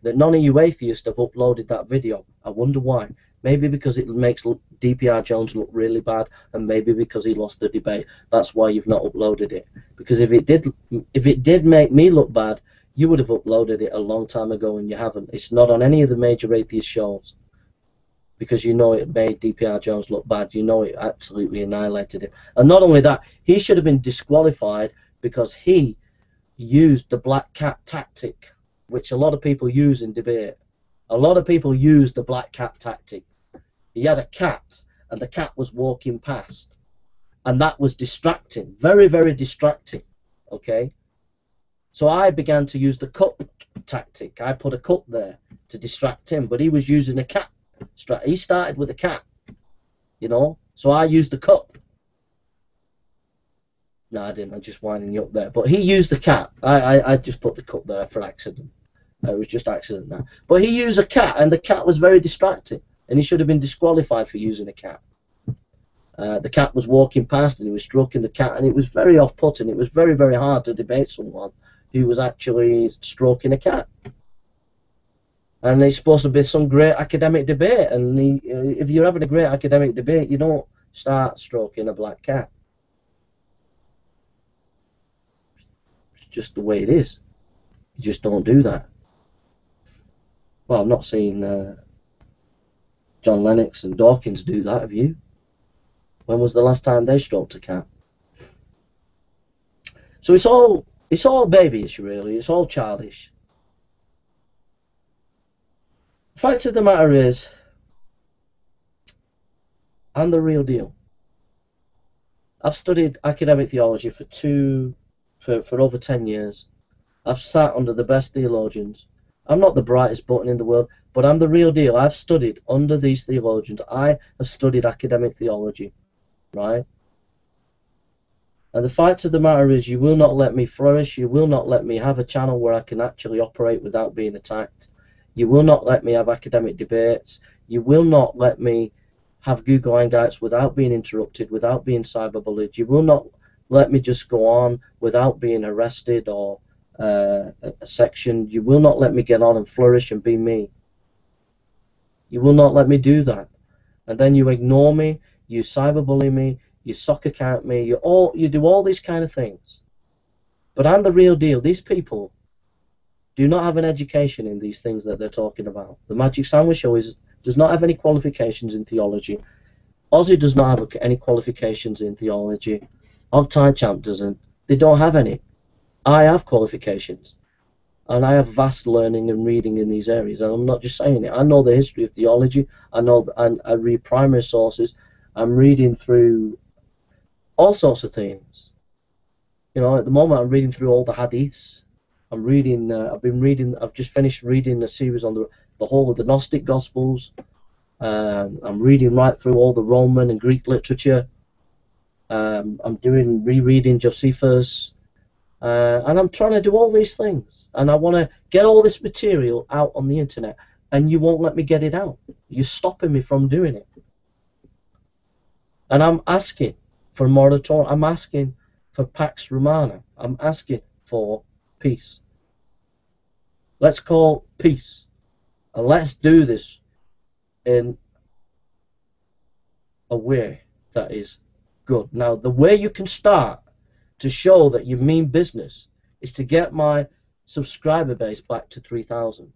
that none of you atheists have uploaded that video. I wonder why. Maybe because it makes DPR Jones look really bad, and maybe because he lost the debate. That's why you've not uploaded it. Because if it did make me look bad, you would have uploaded it a long time ago, and you haven't. It's not on any of the major atheist shows, because you know it made DPR Jones look bad. You know it absolutely annihilated him. And not only that, he should have been disqualified because he used the black cat tactic, which a lot of people use in debate. A lot of people use the black cat tactic. He had a cat, and the cat was walking past, and that was distracting, very, very distracting. Okay? So I began to use the cup tactic. I put a cup there to distract him, but he was using a cat. He started with a cat, you know. So I used the cup. No, I didn't. I'm just winding you up there. But he used the cat. I just put the cup there for accident. It was just accident now. But he used a cat, and the cat was very distracting, and he should have been disqualified for using a cat. The cat was walking past, and he was stroking the cat, and it was very off-putting. It was very, very hard to debate someone who was actually stroking a cat. And it's supposed to be some great academic debate, and if you're having a great academic debate, you don't start stroking a black cat. It's just the way it is. You just don't do that. Well, I've not seen John Lennox and Dawkins do that, have you? When was the last time they stroked a cat? So it's all babyish, really. It's all childish. The fact of the matter is, I'm the real deal. I've studied academic theology for over 10 years. I've sat under the best theologians. I'm not the brightest button in the world, but I'm the real deal. I've studied under these theologians. I have studied academic theology, right? And the fact of the matter is, you will not let me flourish. You will not let me have a channel where I can actually operate without being attacked. You will not let me have academic debates. You will not let me have Google Hangouts without being interrupted, without being cyberbullied. You will not let me just go on without being arrested or sectioned. You will not let me get on and flourish and be me. You will not let me do that. And then you ignore me, you cyberbully me, you sock account me, you do all these kind of things. But I'm the real deal. These people do not have an education in these things that they're talking about. The Magic Sandwich Show does not have any qualifications in theology. Ozzy does not have any qualifications in theology. Time Champ doesn't. They don't have any. I have qualifications. And I have vast learning and reading in these areas. And I'm not just saying it. I know the history of theology. And I read primary sources. I'm reading through all sorts of things. You know, at the moment I'm reading through all the hadiths. I'm reading. I've just finished reading a series on the whole of the Gnostic Gospels. I'm reading right through all the Roman and Greek literature. I'm rereading Josephus. And I'm trying to do all these things. And I want to get all this material out on the internet. And you won't let me get it out. You're stopping me from doing it. And I'm asking for a moratorium. I'm asking for Pax Romana. I'm asking for peace. Let's call peace. And let's do this in a way that is good. Now, the way you can start to show that you mean business is to get my subscriber base back to 3,000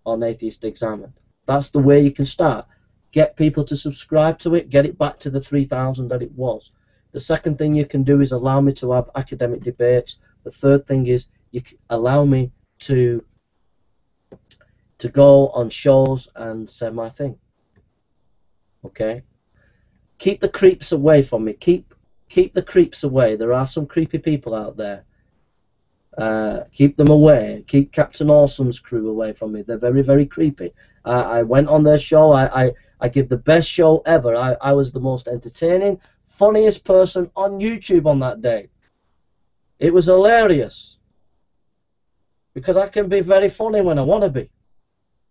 on Atheist Examined. That's the way you can start. Get people to subscribe to it, get it back to the 3,000 that it was. The second thing you can do is allow me to have academic debates. The third thing is you can allow me to go on shows and say my thing. Okay? Keep the creeps away from me. Keep the creeps away. There are some creepy people out there. Keep them away. Keep Captain Awesome's crew away from me. They're very, very creepy. I went on their show. I give the best show ever. I was the most entertaining, funniest person on YouTube on that day. It was hilarious. Because I can be very funny when I want to be.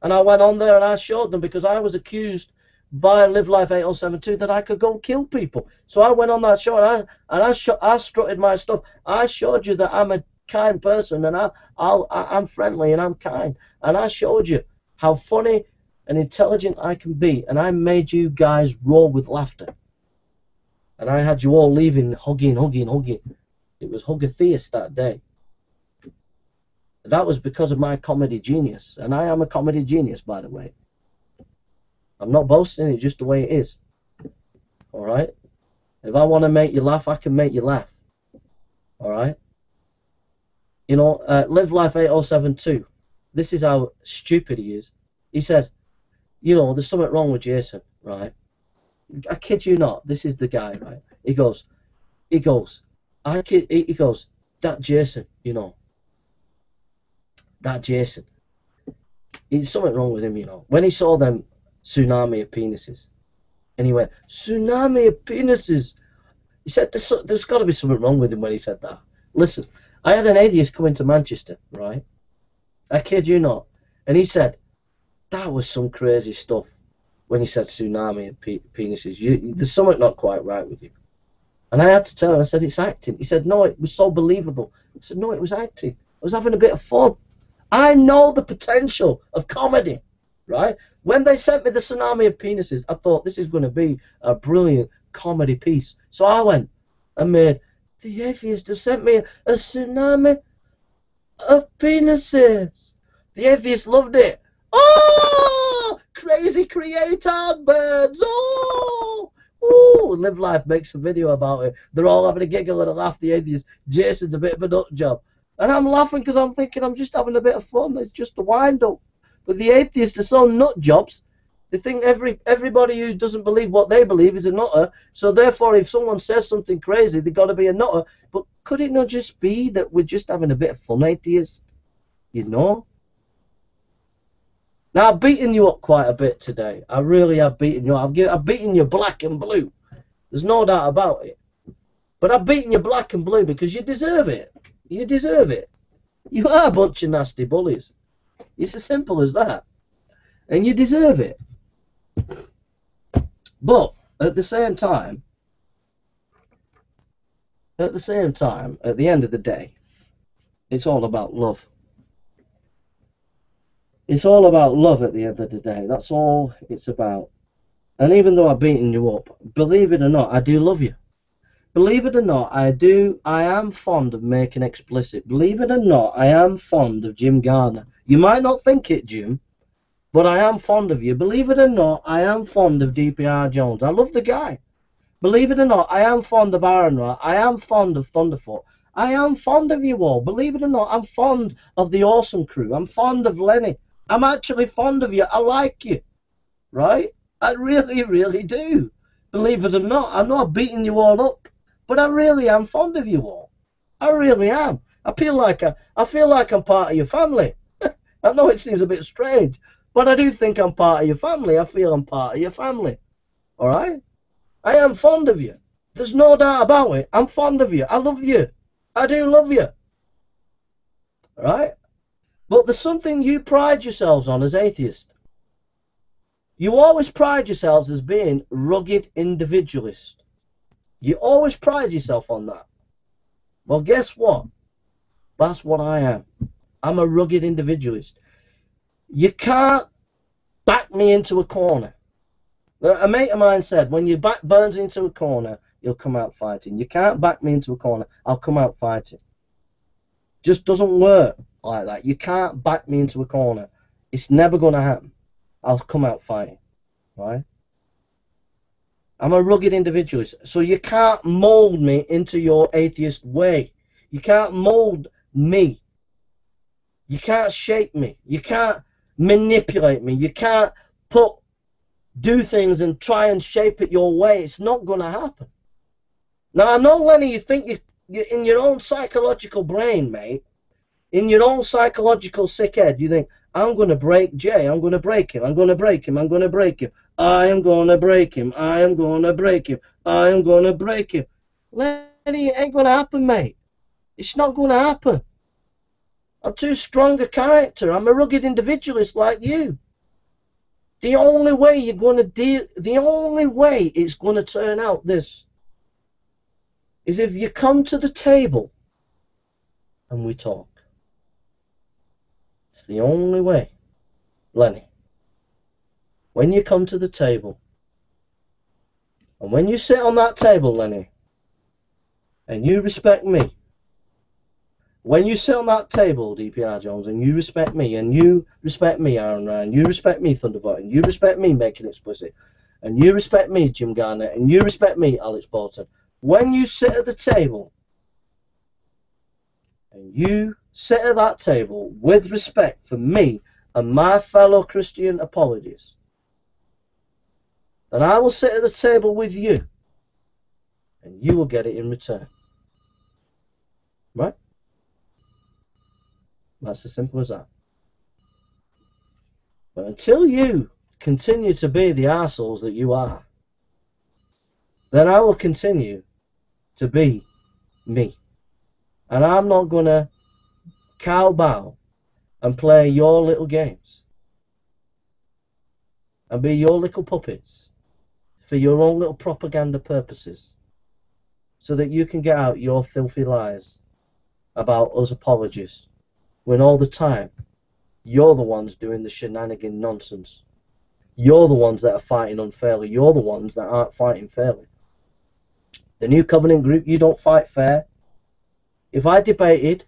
And I went on there and I showed them, because I was accused by Live Life 8072 that I could go and kill people. So I went on that show and I strutted my stuff. I showed you that I'm a kind person and I'm friendly and I'm kind. And I showed you how funny and intelligent I can be. And I made you guys roar with laughter. And I had you all leaving hugging. It was Huggatheist that day. That was because of my comedy genius. And I am a comedy genius, by the way. I'm not boasting, it's just the way it is. Alright? If I want to make you laugh, I can make you laugh. Alright? You know, Live Life 8072. This is how stupid he is. He says, you know, there's something wrong with Jason, right? I kid you not. This is the guy, right? He goes, that Jason, you know. That Jason. There's something wrong with him, you know. When he saw them tsunami of penises, and he went, tsunami of penises. He said, there's got to be something wrong with him when he said that. Listen, I had an atheist come into Manchester, right? I kid you not. And he said, that was some crazy stuff when he said tsunami of penises. There's something not quite right with you. And I had to tell him, I said, it's acting. He said, no, it was so believable. I said, no, it was acting. I was having a bit of fun. I know the potential of comedy, right? When they sent me the tsunami of penises, I thought this is going to be a brilliant comedy piece. So I went and made, the atheists have sent me a tsunami of penises. The atheists loved it. Oh, crazy creator birds. Oh, ooh, Live Life makes a video about it. They're all having a giggle and a laugh, the atheists. Jason's a bit of a nut job. And I'm laughing because I'm thinking I'm just having a bit of fun. It's just a wind-up. But the atheists are so nut jobs. They think everybody who doesn't believe what they believe is a nutter. So therefore, if someone says something crazy, they've got to be a nutter. But could it not just be that we're just having a bit of fun, atheists? You know? Now, I've beaten you up quite a bit today. I really have beaten you up. I've beaten you black and blue. There's no doubt about it. But I've beaten you black and blue because you deserve it. You deserve it. You are a bunch of nasty bullies. It's as simple as that. And you deserve it. But at the same time, at the end of the day, it's all about love. It's all about love at the end of the day. That's all it's about. And even though I've beaten you up, believe it or not, I do love you. Believe it or not, I am fond of making explicit. Believe it or not, I am fond of Jim Gardner. You might not think it, Jim, but I am fond of you. Believe it or not, I am fond of DPR Jones. I love the guy. Believe it or not, I am fond of Ironrat. I am fond of Thunderfoot. I am fond of you all. Believe it or not, I'm fond of the Awesome Crew. I'm fond of Lenny. I'm actually fond of you. I like you. Right? I really, really do. Believe it or not, I'm not beating you all up. But I really am fond of you all. I really am. I feel like I'm part of your family. I know it seems a bit strange, but I do think I'm part of your family. I feel I'm part of your family. All right? I am fond of you. There's no doubt about it. I'm fond of you. I love you. I do love you. All right? But there's something you pride yourselves on as atheists. You always pride yourselves as being rugged individualists. You always pride yourself on that. Well, guess what? That's what I am. I'm a rugged individualist. You can't back me into a corner. A mate of mine said, when you back Burns into a corner, he'll come out fighting. You can't back me into a corner. I'll come out fighting. Just doesn't work like that. You can't back me into a corner. It's never going to happen. I'll come out fighting. Right? I'm a rugged individualist. So you can't mold me into your atheist way. You can't mold me. You can't shape me. You can't manipulate me. You can't do things and try and shape it your way. It's not going to happen. Now, I know, Lenny, you think you're in your own psychological brain, mate, in your own psychological sick head, you think, I'm going to break Jay. I'm going to break him. I'm going to break him. I'm going to break him. I am going to break him. I am going to break him. I am going to break him. Lenny, it ain't going to happen, mate. It's not going to happen. I'm too strong a character. I'm a rugged individualist like you. The only way you're going to the only way it's going to turn out this is if you come to the table and we talk. It's the only way, Lenny. When you come to the table, and when you sit on that table, Lenny, and you respect me, when you sit on that table, DPR Jones, and you respect me, Aaron Ryan, you respect me, Thunderfoot, and you respect me, Making Explicit, and you respect me, Jim Garner, and you respect me, Alex Bolton, when you sit at the table, and you sit at that table with respect for me and my fellow Christian apologists, then I will sit at the table with you, and you will get it in return. Right? That's as simple as that. But until you continue to be the arseholes that you are, then I will continue to be me. And I'm not going to kowbow and play your little games and be your little puppets for your own little propaganda purposes so that you can get out your filthy lies about us apologists when all the time you're the ones doing the shenanigan nonsense. You're the ones that are fighting unfairly. You're the ones that aren't fighting fairly. The New Covenant group, you don't fight fair. If I debated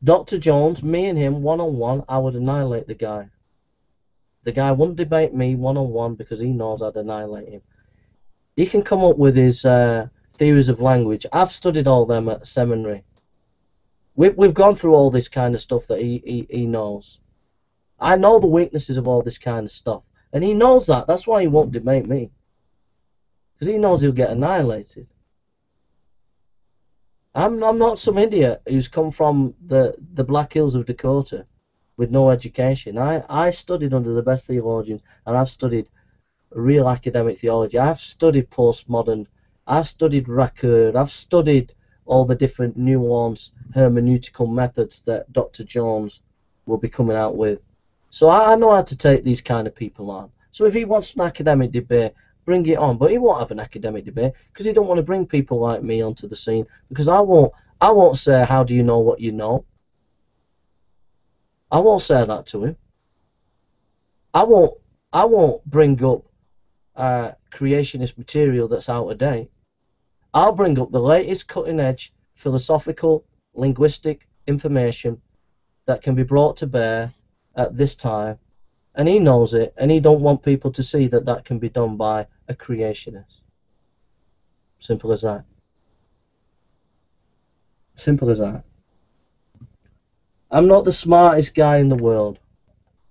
Dr. Jones, me and him, one-on-one, I would annihilate the guy. The guy wouldn't debate me one-on-one because he knows I'd annihilate him. He can come up with his theories of language. I've studied all them at seminary. We've gone through all this kind of stuff that he knows. I know the weaknesses of all this kind of stuff. And he knows that. That's why he won't debate me. Because he knows he'll get annihilated. I'm not some idiot who's come from the Black Hills of Dakota with no education. I studied under the best theologians, and I've studied real academic theology. I've studied postmodern, I've studied Racord, I've studied all the different nuanced hermeneutical methods that Dr. Jones will be coming out with. So I know how to take these kind of people on. So if he wants an academic debate, bring it on. But he won't have an academic debate because he don't want to bring people like me onto the scene, because I won't say, how do you know what you know? I won't say that to him. I won't bring up creationist material that's out of date. I'll bring up the latest cutting edge philosophical, linguistic information that can be brought to bear at this time, and he knows it, and he don't want people to see that that can be done by a creationist. Simple as that. Simple as that. I'm not the smartest guy in the world.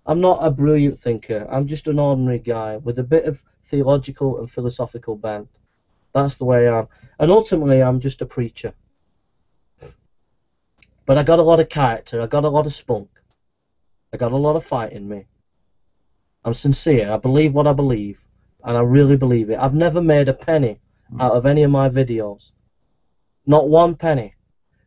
I'm not a brilliant thinker. I'm just an ordinary guy with a bit of theological and philosophical bent. That's the way I am. And ultimately, I'm just a preacher. But I got a lot of character. I got a lot of spunk. I got a lot of fight in me. I'm sincere. I believe what I believe. And I really believe it. I've never made a penny out of any of my videos. Not one penny.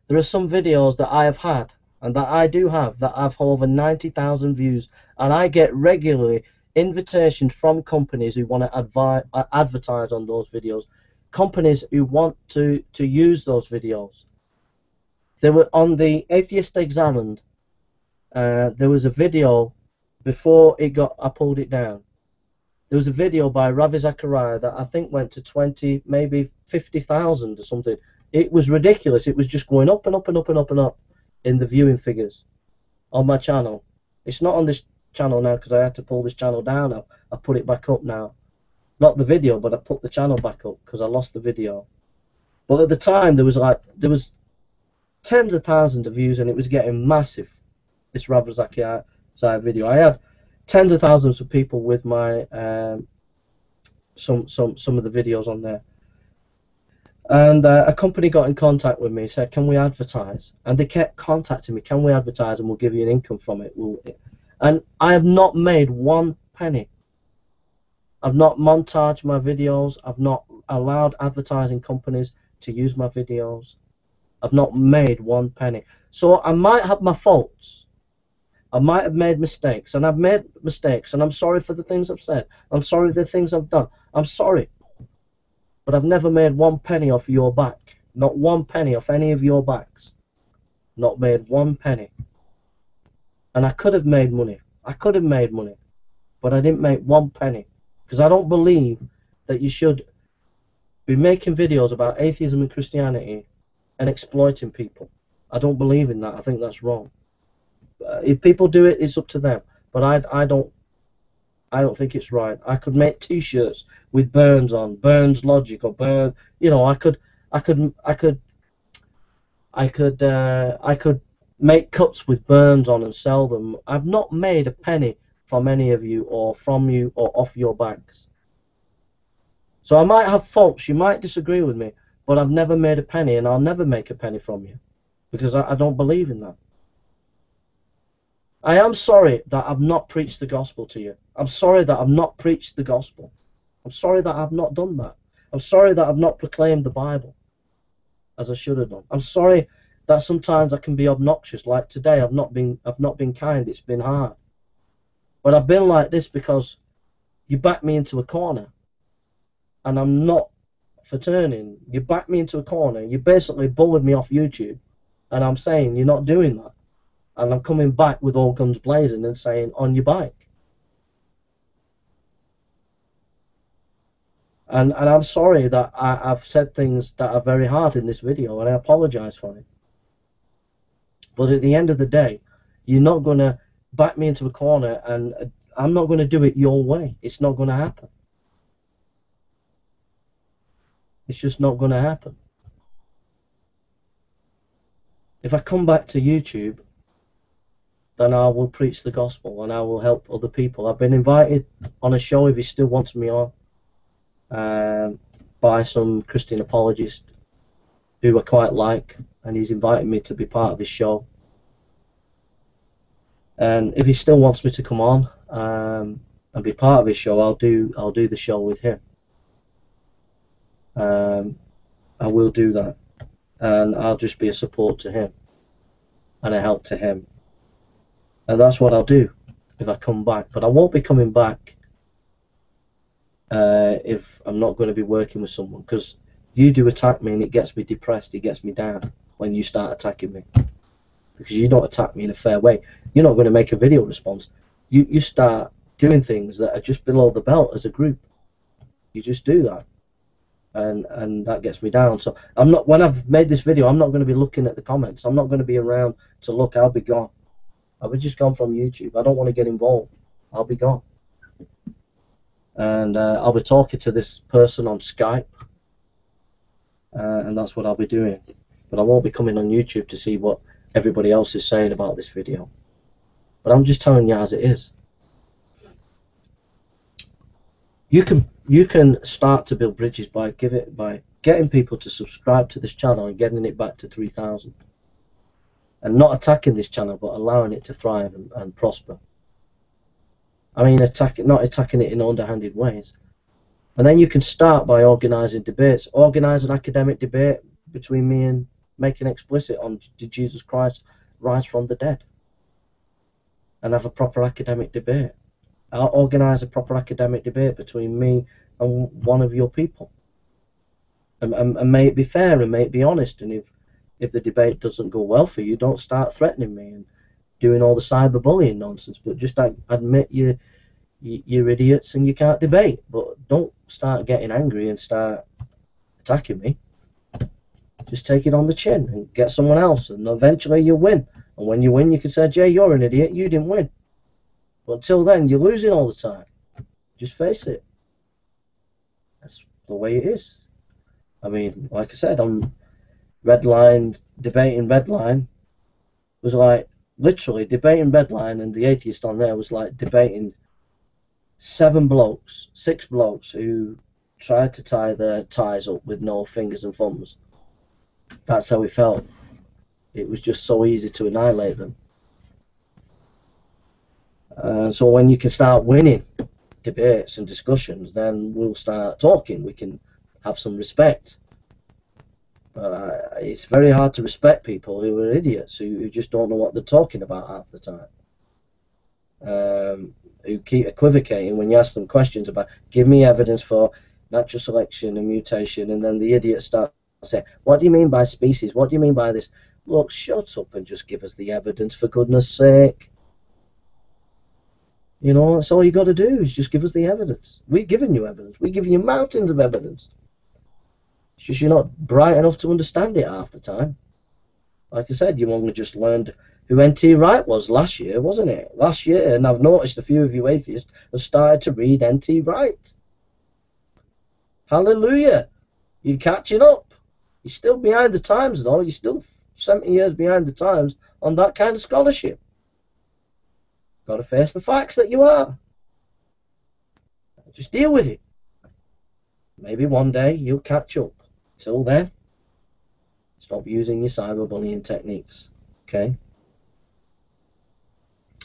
There are some videos that I have had, and that I do have, that have over 90,000 views, and I get regularly invitations from companies who want to advertise on those videos, companies who want to use those videos. They were on the Atheist Examined. There was a video before I pulled it down. There was a video by Ravi Zachariah that I think went to 20, maybe 50,000 or something. It was ridiculous. It was just going up and up and up and up and up in the viewing figures on my channel. It's not on this channel now because I had to pull this channel down now. I put it back up now. Not the video, but I put the channel back up because I lost the video. But at the time there was tens of thousands of views, and it was getting massive. This Rav Zachariah video. I had tens of thousands of people with my some of the videos on there. And a company got in contact with me, said, can we advertise? And they kept contacting me, can we advertise, and we'll give you an income from it. And I have not made one penny. I've not montaged my videos. I've not allowed advertising companies to use my videos. I've not made one penny. So I might have my faults. I might have made mistakes, and I've made mistakes, and I'm sorry for the things I've said. I'm sorry for the things I've done. I'm sorry. But I've never made one penny off your back. Not one penny off any of your backs. Not made one penny. And I could have made money. I could have made money. But I didn't make one penny. Because I don't believe that you should be making videos about atheism and Christianity and exploiting people. I don't believe in that. I think that's wrong. If people do it, it's up to them. But I don't think it's right. I could make T-shirts with Burns on, Burns Logic, or Burn. You know, I could make cuts with Burns on and sell them. I've not made a penny from any of you, or from you, or off your backs. So I might have faults. You might disagree with me, but I've never made a penny, and I'll never make a penny from you, because I don't believe in that. I am sorry that I've not preached the gospel to you. I'm sorry that I've not preached the gospel. I'm sorry that I've not done that. I'm sorry that I've not proclaimed the Bible as I should have done. I'm sorry that sometimes I can be obnoxious. Like today, I've not been kind. It's been hard. But I've been like this because you backed me into a corner, and I'm not for turning. You backed me into a corner. You basically bullied me off YouTube, and I'm saying you're not doing that. And I'm coming back with all guns blazing and saying, on your bike. And I'm sorry that I've said things that are very hard in this video, and I apologize for it. But at the end of the day, you're not going to back me into a corner, and I'm not going to do it your way. It's not going to happen. It's just not going to happen. If I come back to YouTube, then I will preach the gospel, and I will help other people. I've been invited on a show, if he still wants me on, by some Christian apologist who I quite like, and he's invited me to be part of his show. And if he still wants me to come on and be part of his show, I'll do the show with him. I will do that, and I'll just be a support to him and a help to him, and that's what I'll do if I come back. But I won't be coming back if I'm not going to be working with someone, because you do attack me and it gets me depressed, it gets me down when you start attacking me, because you don't attack me in a fair way. You're not going to make a video response. You start doing things that are just below the belt as a group. You just do that, and that gets me down. So I'm not, when I've made this video, I'm not going to be looking at the comments. I'm not going to be around to look. I'll be gone. I'll be just gone from YouTube. I don't want to get involved. I'll be gone. And I'll be talking to this person on Skype, and that's what I'll be doing. But I won't be coming on YouTube to see what everybody else is saying about this video. But I'm just telling you as it is. You can start to build bridges by getting people to subscribe to this channel and getting it back to 3,000, and not attacking this channel, but allowing it to thrive and prosper. I mean, not attacking it in underhanded ways. And then you can start by organising debates. Organise an academic debate between me and Making Explicit on did Jesus Christ rise from the dead, and have a proper academic debate. I'll organise a proper academic debate between me and one of your people, and may it be fair and may it be honest. And if the debate doesn't go well for you, don't start threatening me and doing all the cyberbullying nonsense, but just admit you're idiots and you can't debate. But don't start getting angry and start attacking me. Just take it on the chin and get someone else, and eventually you'll win. And when you win, you can say, Jay, you're an idiot, you didn't win. But until then, you're losing all the time. Just face it. That's the way it is. I mean, like I said, on Redline, debating Redline was like, literally, debating Redline and the atheist on there was like debating 6 blokes who tried to tie their ties up with no fingers and thumbs. That's how it felt. It was just so easy to annihilate them. So when you can start winning debates and discussions, then we'll start talking. We can have some respect. It's very hard to respect people who are idiots, who just don't know what they're talking about half the time. Who keep equivocating when you ask them questions about, give me evidence for natural selection and mutation, and then the idiots start saying, what do you mean by species? What do you mean by this? Look, shut up and just give us the evidence, for goodness sake. You know, that's all you got to do, is just give us the evidence. We've given you evidence. We've given you mountains of evidence. It's just you're not bright enough to understand it half the time. Like I said, you only just learned who N.T. Wright was last year, wasn't it? Last year, and I've noticed a few of you atheists have started to read N.T. Wright. Hallelujah. You're catching up. You're still behind the times, though. You're still 70 years behind the times on that kind of scholarship. Got to face the facts that you are. Just deal with it. Maybe one day you'll catch up. Till then, stop using your cyberbullying techniques. Okay?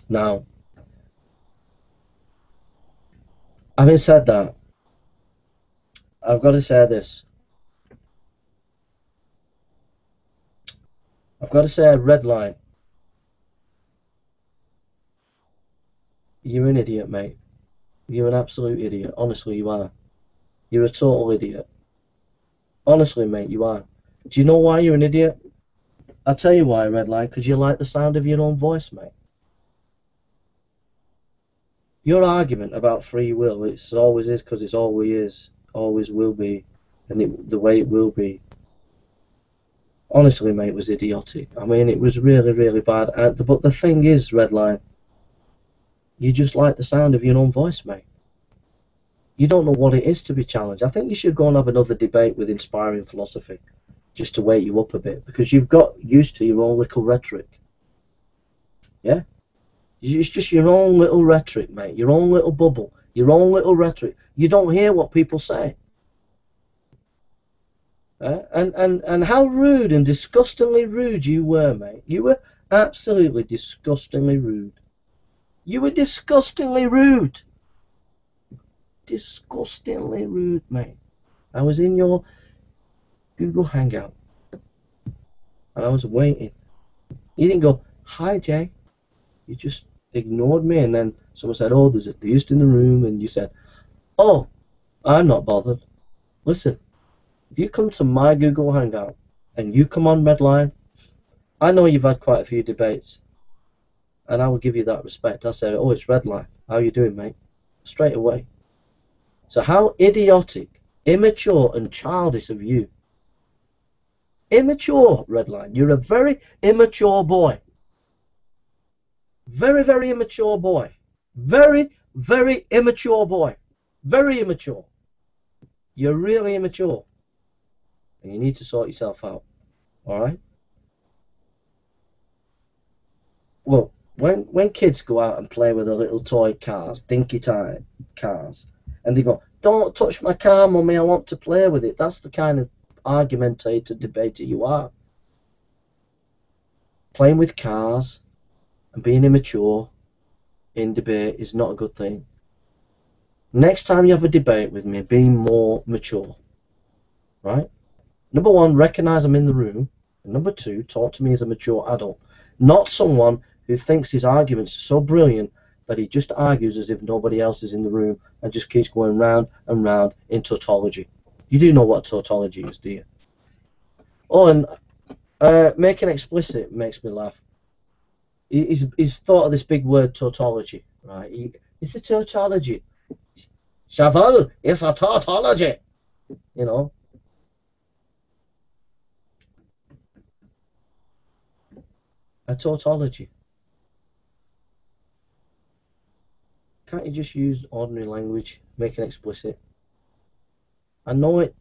Now, having said that, I've got to say this. I've got to say, Redline, you're an idiot, mate. You're an absolute idiot. Honestly, you are. You're a total idiot. Honestly, mate, you are. Do you know why you're an idiot? I'll tell you why, Redline, because you like the sound of your own voice, mate. Your argument about free will, it's always is because it's always will be, and the way it will be. Honestly, mate, it was idiotic. I mean, it was really, really bad. But the thing is, Redline, you just like the sound of your own voice, mate. You don't know what it is to be challenged. I think you should go and have another debate with Inspiring Philosophy, just to wake you up a bit, because you've got used to your own little rhetoric. Yeah? It's just your own little rhetoric, mate. Your own little bubble. Your own little rhetoric. You don't hear what people say. And how rude and disgustingly rude you were, mate. You were absolutely disgustingly rude. You were disgustingly rude. Disgustingly rude, mate. I was in your Google Hangout and I was waiting. You didn't go, "Hi, Jay." You just ignored me, and then someone said, "Oh, there's a theist in the room," and you said, "Oh, I'm not bothered. Listen, if you come to my Google Hangout and you come on Redline, I know you've had quite a few debates, and I will give you that respect. I say, "Oh, it's Redline. How you doing, mate?" Straight away. So how idiotic, immature, and childish of you. Immature, Redline. You're a very immature boy. Very, very immature boy. Very, very immature boy. Very immature. You're really immature. And you need to sort yourself out. Alright? Well, when kids go out and play with their little toy cars, dinky type cars, and they go, "Don't touch my car, mummy, I want to play with it." That's the kind of argumentator, debater you are. Playing with cars and being immature in debate is not a good thing. Next time you have a debate with me, be more mature. Right? Number one, recognize I'm in the room. And number two, talk to me as a mature adult. Not someone who thinks his arguments are so brilliant that he just argues as if nobody else is in the room and just keeps going round and round in tautology. You do know what tautology is, do you? Oh, and making explicit makes me laugh. He's thought of this big word tautology, right? It's a tautology. Chevelle, it's a tautology. You know. A tautology. Can't you just use ordinary language, make it explicit? I know it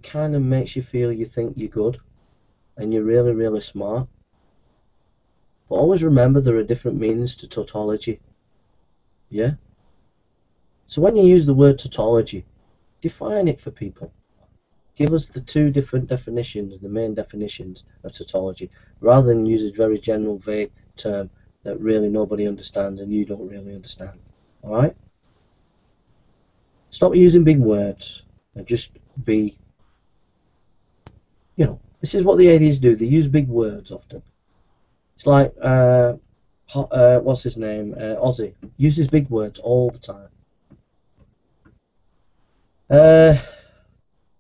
kind of makes you feel you think you're good and you're really, really smart. But always remember there are different meanings to tautology. Yeah? So when you use the word tautology, define it for people. Give us the two different definitions, the main definitions of tautology, rather than use a very general, vague term that really nobody understands and you don't really understand. Alright? Stop using big words and just be, you know, this is what the atheists do. They use big words often. It's like, what's his name? Ozzy. Uses big words all the time.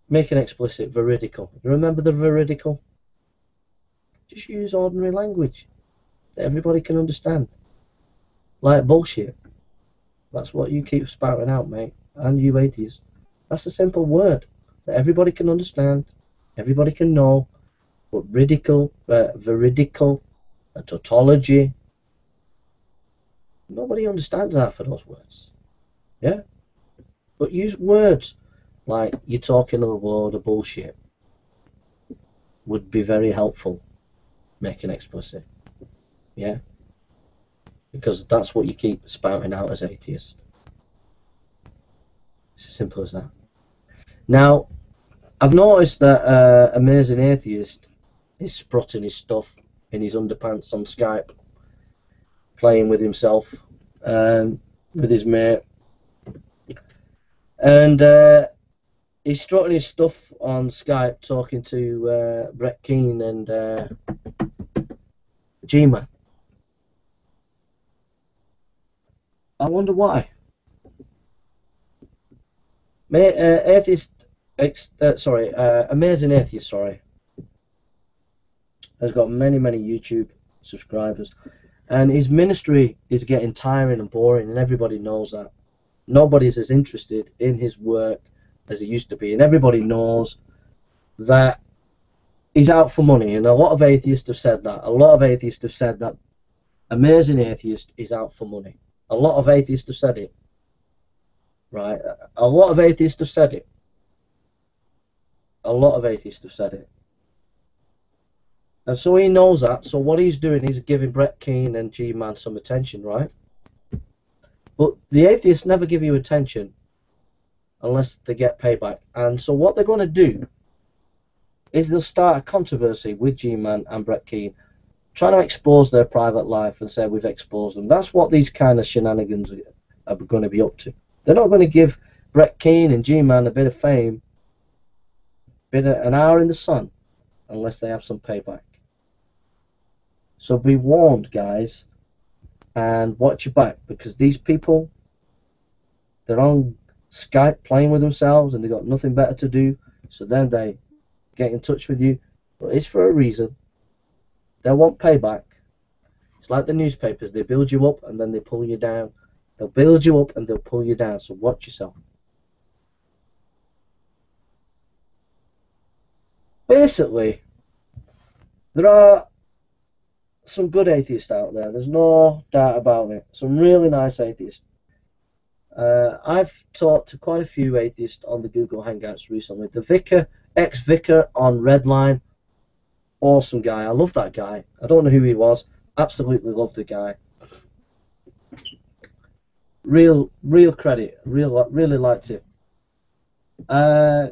Make an explicit, veridical. You remember the veridical? Just use ordinary language that everybody can understand. Like bullshit. That's what you keep spouting out, mate. And you atheists. That's a simple word that everybody can understand, everybody can know. But veridical, a tautology, nobody understands half of those words. Yeah? But use words like "you're talking a load of bullshit" would be very helpful. Make an explicit. Yeah? Because that's what you keep spouting out as atheists. It's as simple as that. Now, I've noticed that Amazing Atheist is sprutting his stuff in his underpants on Skype, playing with himself, with his mate, and he's strutting his stuff on Skype, talking to Brett Keane and G-Man. I wonder why. Amazing Atheist, has got many YouTube subscribers, and his ministry is getting tiring and boring, and everybody knows that. Nobody's as interested in his work as he used to be, and everybody knows that he's out for money, and a lot of atheists have said that. A lot of atheists have said that Amazing Atheist is out for money. A lot of atheists have said it. Right? A lot of atheists have said it. A lot of atheists have said it. And so he knows that, so what he's doing is giving Brett Keane and G-Man some attention, right? But the atheists never give you attention unless they get payback. And so what they're going to do is they'll start a controversy with G-Man and Brett Keane trying to expose their private life and say we've exposed them. That's what these kind of shenanigans are going to be up to. They're not going to give Brett Keane and G-Man a bit of fame, an hour in the sun, unless they have some payback. So be warned, guys, and watch your back, because these people, they're on Skype playing with themselves and they've got nothing better to do, so then they get in touch with you. But it's for a reason. They want payback. It's like the newspapers. They build you up and then they pull you down. They'll build you up and they'll pull you down, so watch yourself. Basically, there are some good atheists out there. There's no doubt about it. Some really nice atheists. I've talked to quite a few atheists on the Google Hangouts recently. The vicar, ex-vicar on Redline, awesome guy. I love that guy. I don't know who he was. Absolutely love the guy. Real credit. Really liked it. A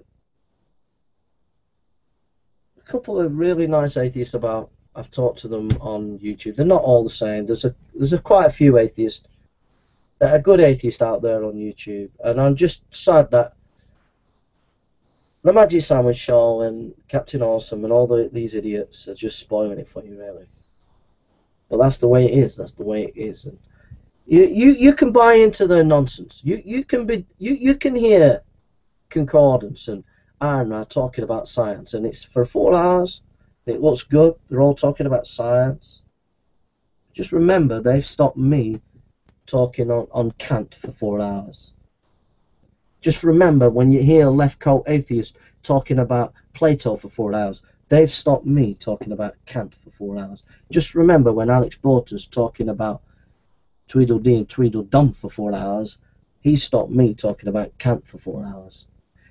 couple of really nice atheists about. I've talked to them on YouTube. They're not all the same. There's quite a few atheists. There are good atheists out there on YouTube, and I'm just sad that the Magic Sandwich Show and Captain Awesome and all these idiots are just spoiling it for you, really. But that's the way it is. That's the way it is. And you can buy into their nonsense. You can hear Concordance and Iron Man talking about science, and it's for 4 hours. It looks good. They're all talking about science. Just remember, they've stopped me talking on Kant for 4 hours. Just remember, when you hear left-coat atheists talking about Plato for 4 hours, they've stopped me talking about Kant for 4 hours. Just remember, when Alex Borton's talking about Tweedledee and Tweedledum for 4 hours, he stopped me talking about Kant for 4 hours.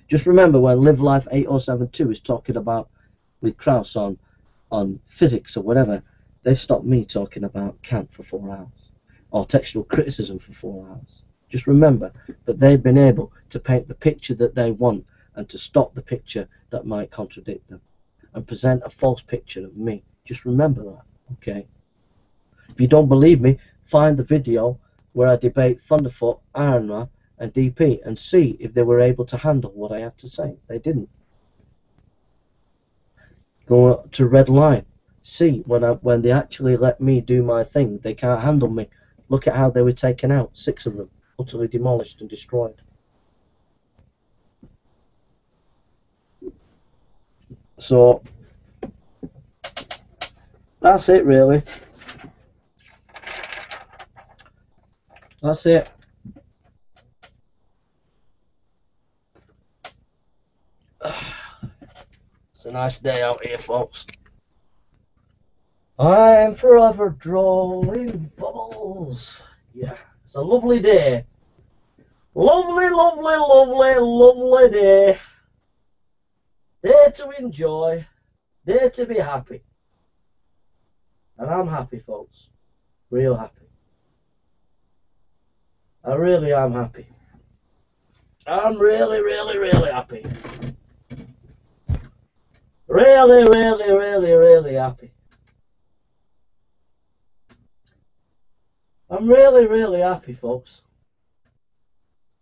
Just remember, when Live Life 8072 is talking about with Krauss on physics or whatever, they've stopped me talking about Kant for 4 hours, or textual criticism for 4 hours. Just remember that they've been able to paint the picture that they want and to stop the picture that might contradict them and present a false picture of me. Just remember that, okay? If you don't believe me, find the video where I debate Thunderfoot, Iron Man and DP and see if they were able to handle what I had to say. They didn't. Go to Redline. See, when they actually let me do my thing, they can't handle me. Look at how they were taken out. 6 of them, utterly demolished and destroyed. So, that's it really. That's it. It's a nice day out here, folks. I'm forever drawing bubbles. Yeah, it's a lovely day. Lovely, lovely, lovely, lovely day. Day to enjoy. Day to be happy. And I'm happy, folks. Real happy. I really am happy. I'm really, really, really happy. Really, really, really, really happy. I'm really, really happy, folks.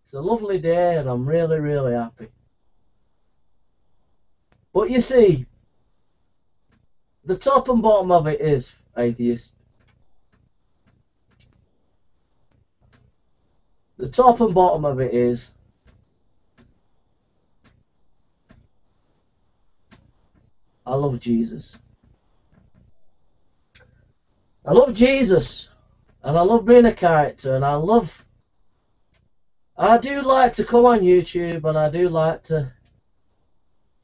It's a lovely day and I'm really, really happy. But you see, the top and bottom of it is, atheist. The top and bottom of it is, I love Jesus. I love Jesus. And I love being a character. And I do like to come on YouTube. And I do like to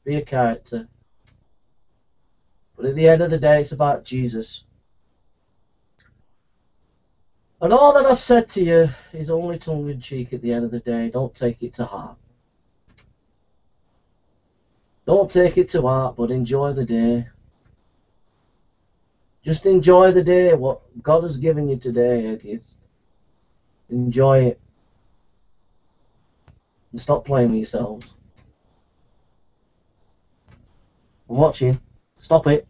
be a character. But at the end of the day, it's about Jesus. And all that I've said to you is only tongue-in-cheek at the end of the day. Don't take it to heart. Don't take it to heart, but enjoy the day. Just enjoy the day, what God has given you today, atheist. Enjoy it. And stop playing with yourselves. I'm watching. Stop it.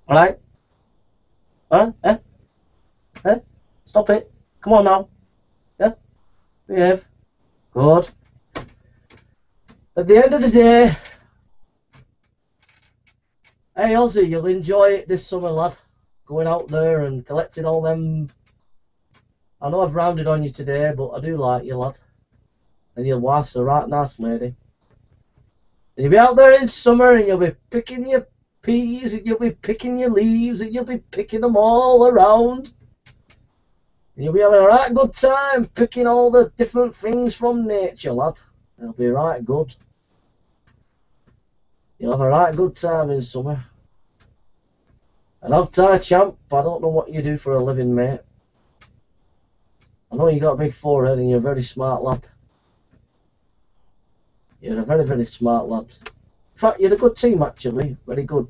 Alright? Huh? Eh? Eh? Stop it. Come on now. Yeah? Behave. Good. At the end of the day, hey Ozzy, you'll enjoy it this summer, lad. Going out there and collecting all them. I know I've rounded on you today, but I do like you, lad. And your wife's a right nice lady. And you'll be out there in summer and you'll be picking your peas and you'll be picking your leaves and you'll be picking them all around. And you'll be having a right good time picking all the different things from nature, lad. It'll be right good. You'll have a right good time in summer. And Hogtie Champ, I don't know what you do for a living, mate. I know you got a big forehead and you're a very smart lad. You're a very, very smart lad. In fact, you're a good team, actually. Very good.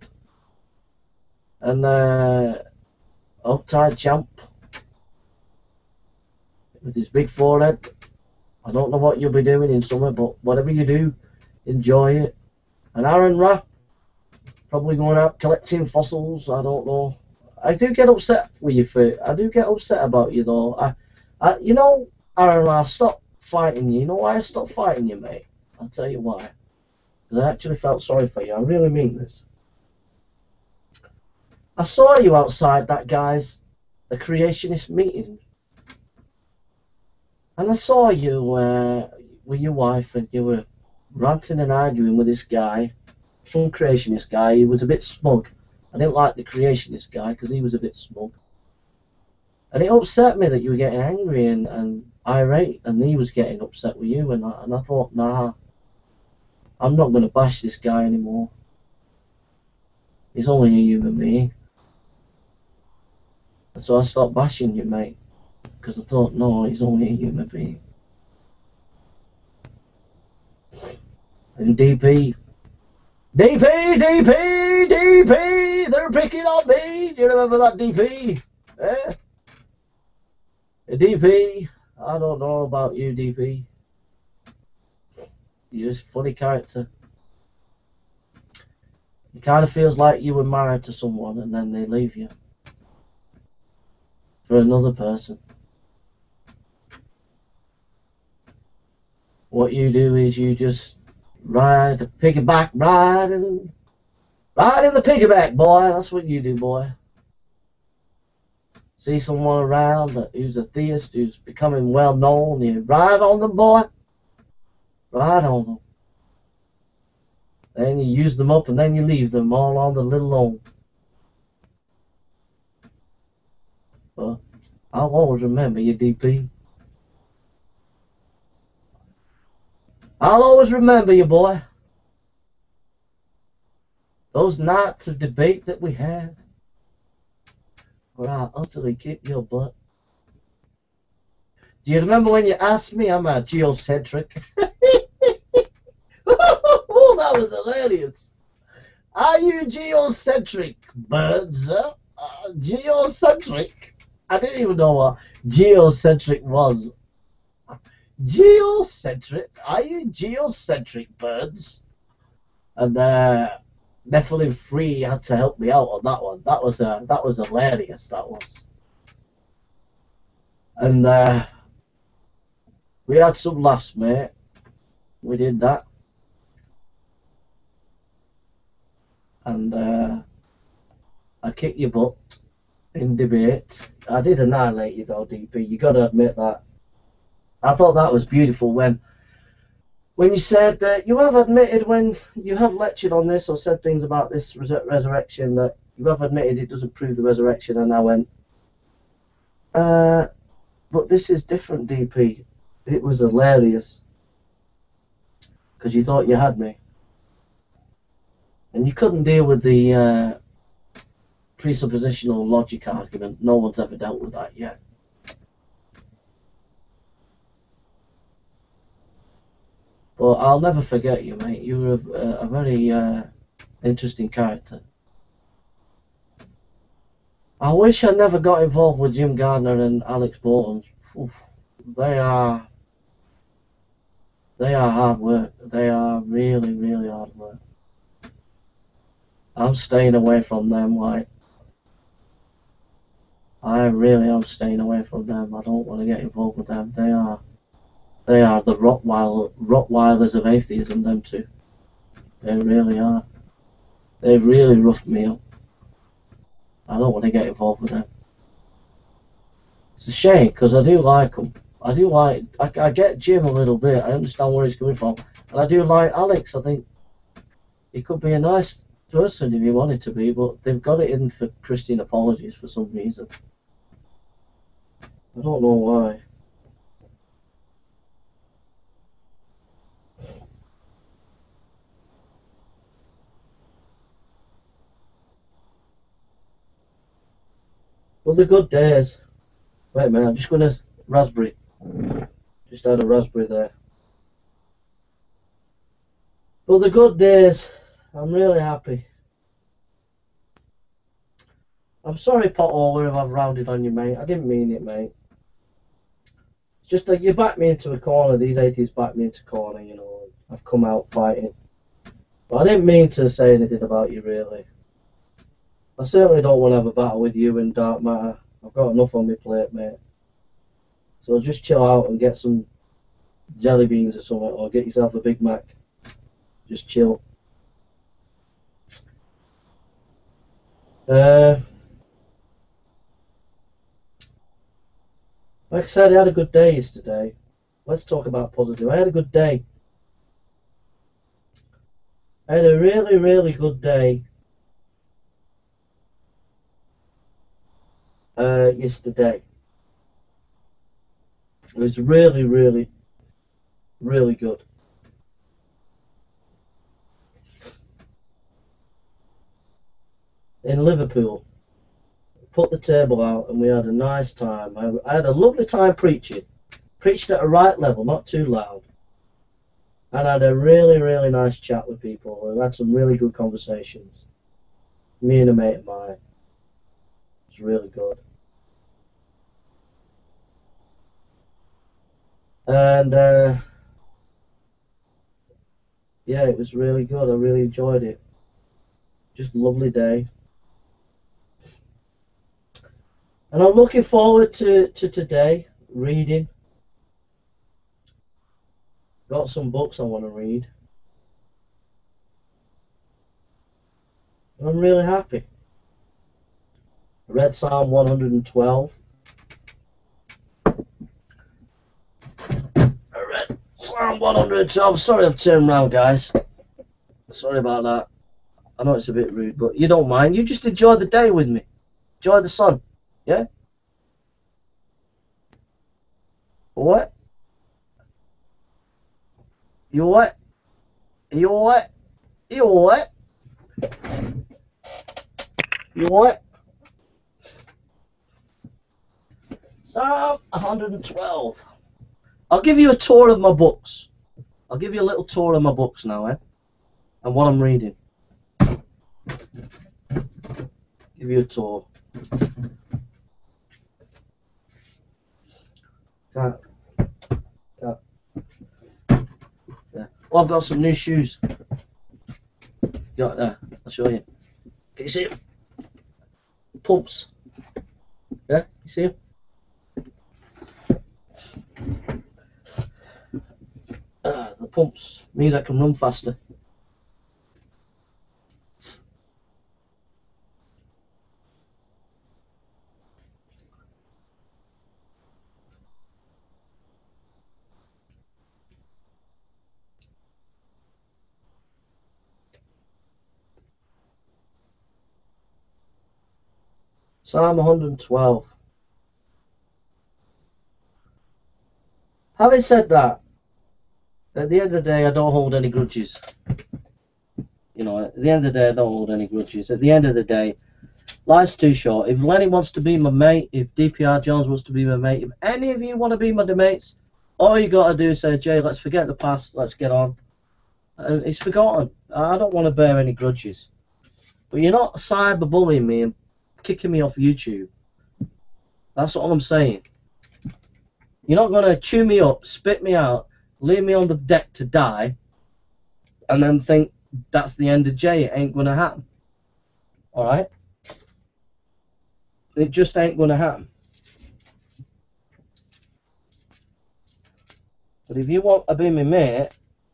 And Hogtie Champ, with his big forehead, I don't know what you'll be doing in summer, but whatever you do, enjoy it. And Aaron Ra, probably going out collecting fossils, I don't know. I do get upset with you, I do get upset about you, though. You know, Aaron Ra, stop fighting you. You know why I stopped fighting you, mate? I'll tell you why. Because I actually felt sorry for you. I really mean this. I saw you outside that guy's the creationist meeting. And I saw you with your wife and you were ranting and arguing with this guy, some creationist guy. He was a bit smug. I didn't like the creationist guy because he was a bit smug. And it upset me that you were getting angry and irate and he was getting upset with you. And I thought, nah, I'm not going to bash this guy anymore. He's only a human being. And so I stopped bashing you, mate. Because I thought, no, he's only a human being. And DP, they're picking on me. Do you remember that, DP? Eh? DP, I don't know about you, DP. You're just a funny character. It kind of feels like you were married to someone and then they leave you for another person. What you do is you just ride the piggyback, ride in the piggyback, boy. That's what you do, boy. See someone around who's a theist, who's becoming well known, you ride on them, boy. Ride on them. Then you use them up and then you leave them all on the little own. But I'll always remember you, DP. I'll always remember you, boy. Those nights of debate that we had, where I utterly kicked your butt. Do you remember when you asked me I'm a geocentric? Oh, that was hilarious. Are you geocentric, birds? Geocentric? I didn't even know what geocentric was. Geocentric? Are you geocentric, birds? And Nephilim 3 had to help me out on that one. That was hilarious. That was. And we had some laughs, mate. We did that. And I kicked your butt in debate. I did annihilate you though, DP. You got to admit that. I thought that was beautiful when you said you have admitted when you have lectured on this or said things about this resurrection that you have admitted it doesn't prove the resurrection, and I went, but this is different, DP. It was hilarious because you thought you had me. And you couldn't deal with the presuppositional logic argument. No one's ever dealt with that yet. But I'll never forget you, mate. You were a very interesting character. I wish I never got involved with Jim Gardner and Alex Bolton. Oof, they are hard work. They are really, really hard work. I'm staying away from them, like. I really am staying away from them. I don't want to get involved with them. They are the Rottweilers of atheism, them two. They really are. They've really roughed me up. I don't want to get involved with them. It's a shame, because I do like them. I get Jim a little bit. I understand where he's coming from. And I do like Alex. I think he could be a nice person if he wanted to be, but they've got it in for Christian apologies for some reason. I don't know why. Well, the good days. Wait a minute, I'm just going to raspberry. Just had a raspberry there. Well, the good days. I'm really happy. I'm sorry, Pothole, if I've rounded on you, mate. I didn't mean it, mate. It's just like you backed me into a corner. These atheists backed me into a corner, you know. I've come out fighting. But I didn't mean to say anything about you, really. I certainly don't want to have a battle with you and Dark Matter. I've got enough on my plate, mate. So just chill out and get some jelly beans or something, or get yourself a Big Mac. Just chill. Like I said, I had a good day yesterday. Let's talk about positive. I had a good day. I had a really, really good day yesterday. It was really, really, really good. In Liverpool, put the table out and we had a nice time. I had a lovely time preaching. Preached at a right level, not too loud. And I had a really, really nice chat with people. We had some really good conversations. Me and a mate of mine. It was really good. And yeah, it was really good. I really enjoyed it. Just a lovely day. And I'm looking forward to today, reading. Got some books I want to read. And I'm really happy. I read Psalm 112. Psalm 112. Sorry I've turned around, guys. Sorry about that. I know it's a bit rude, but you don't mind. You just enjoy the day with me. Enjoy the sun. Yeah? What? You what? You what? You what? You what? Psalm 112. I'll give you a tour of my books. I'll give you a little tour of my books now, and what I'm reading. Give you a tour. Can't. Yeah. Oh, I've got some new shoes. Got there. I'll show you. Can you see them? Pumps. Yeah, you see them? The pumps means I can run faster. Psalm 112. Having said that, at the end of the day, I don't hold any grudges. You know, at the end of the day, I don't hold any grudges. At the end of the day, life's too short. If Lenny wants to be my mate, if DPR Jones wants to be my mate, if any of you want to be my mates, all you got to do is say, Jay, let's forget the past, let's get on. And it's forgotten. I don't want to bear any grudges. But you're not cyberbullying me and kicking me off YouTube. That's all I'm saying. You're not going to chew me up, spit me out, leave me on the deck to die, and then think that's the end of Jay. It ain't going to happen. Alright? It just ain't going to happen. But if you want to be my mate,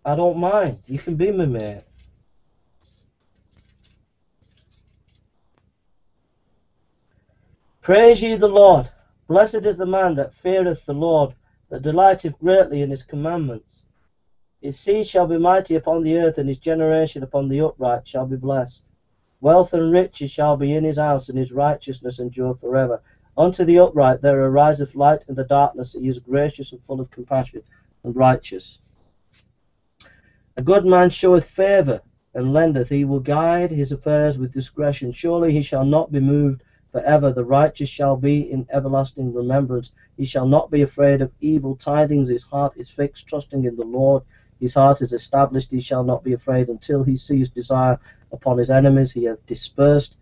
I don't mind. You can be my mate. Praise ye the Lord. Blessed is the man that feareth the Lord, that delighteth greatly in his commandments. His seed shall be mighty upon the earth, and his generation upon the upright shall be blessed. Wealth and riches shall be in his house, and his righteousness endure forever. Unto the upright there ariseth light in the darkness. He is gracious and full of compassion and righteous. A good man showeth favour and lendeth. He will guide his affairs with discretion. Surely he shall not be moved forever. The righteous shall be in everlasting remembrance. He shall not be afraid of evil tidings. His heart is fixed, trusting in the Lord. His heart is established. He shall not be afraid until he sees desire upon his enemies. He hath dispersed.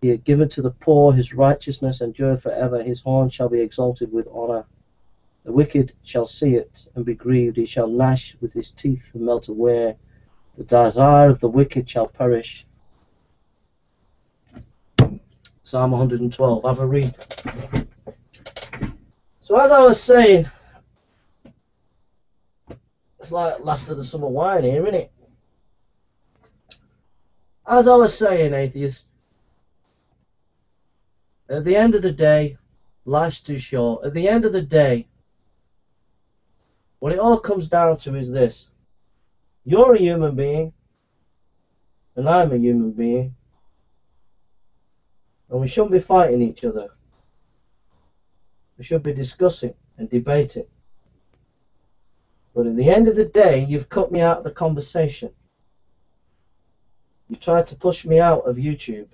He hath given to the poor. His righteousness endureth forever. His horn shall be exalted with honour. The wicked shall see it and be grieved. He shall gnash with his teeth and melt away. The desire of the wicked shall perish. Psalm 112. Have a read. So as I was saying, it's like last of the summer wine here, isn't it? As I was saying, atheists, at the end of the day, life's too short. At the end of the day, what it all comes down to is this. You're a human being, and I'm a human being, and we shouldn't be fighting each other. We should be discussing and debating. But at the end of the day, you've cut me out of the conversation. You tried to push me out of YouTube.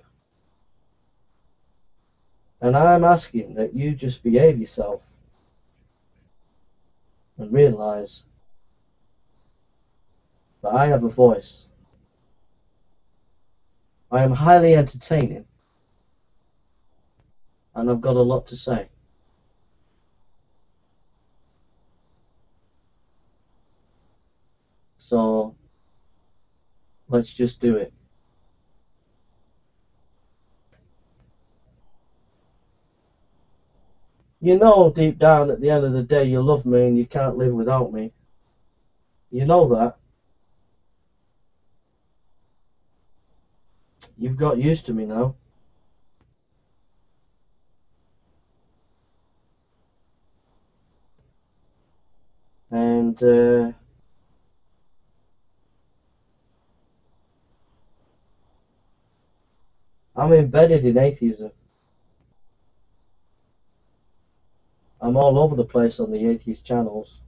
And I'm asking that you just behave yourself and realize that I have a voice. I am highly entertaining, and I've got a lot to say. So let's just do it. You know deep down at the end of the day you love me and you can't live without me. You know that. You've got used to me now. And I'm embedded in atheism. I'm all over the place on the atheist channels.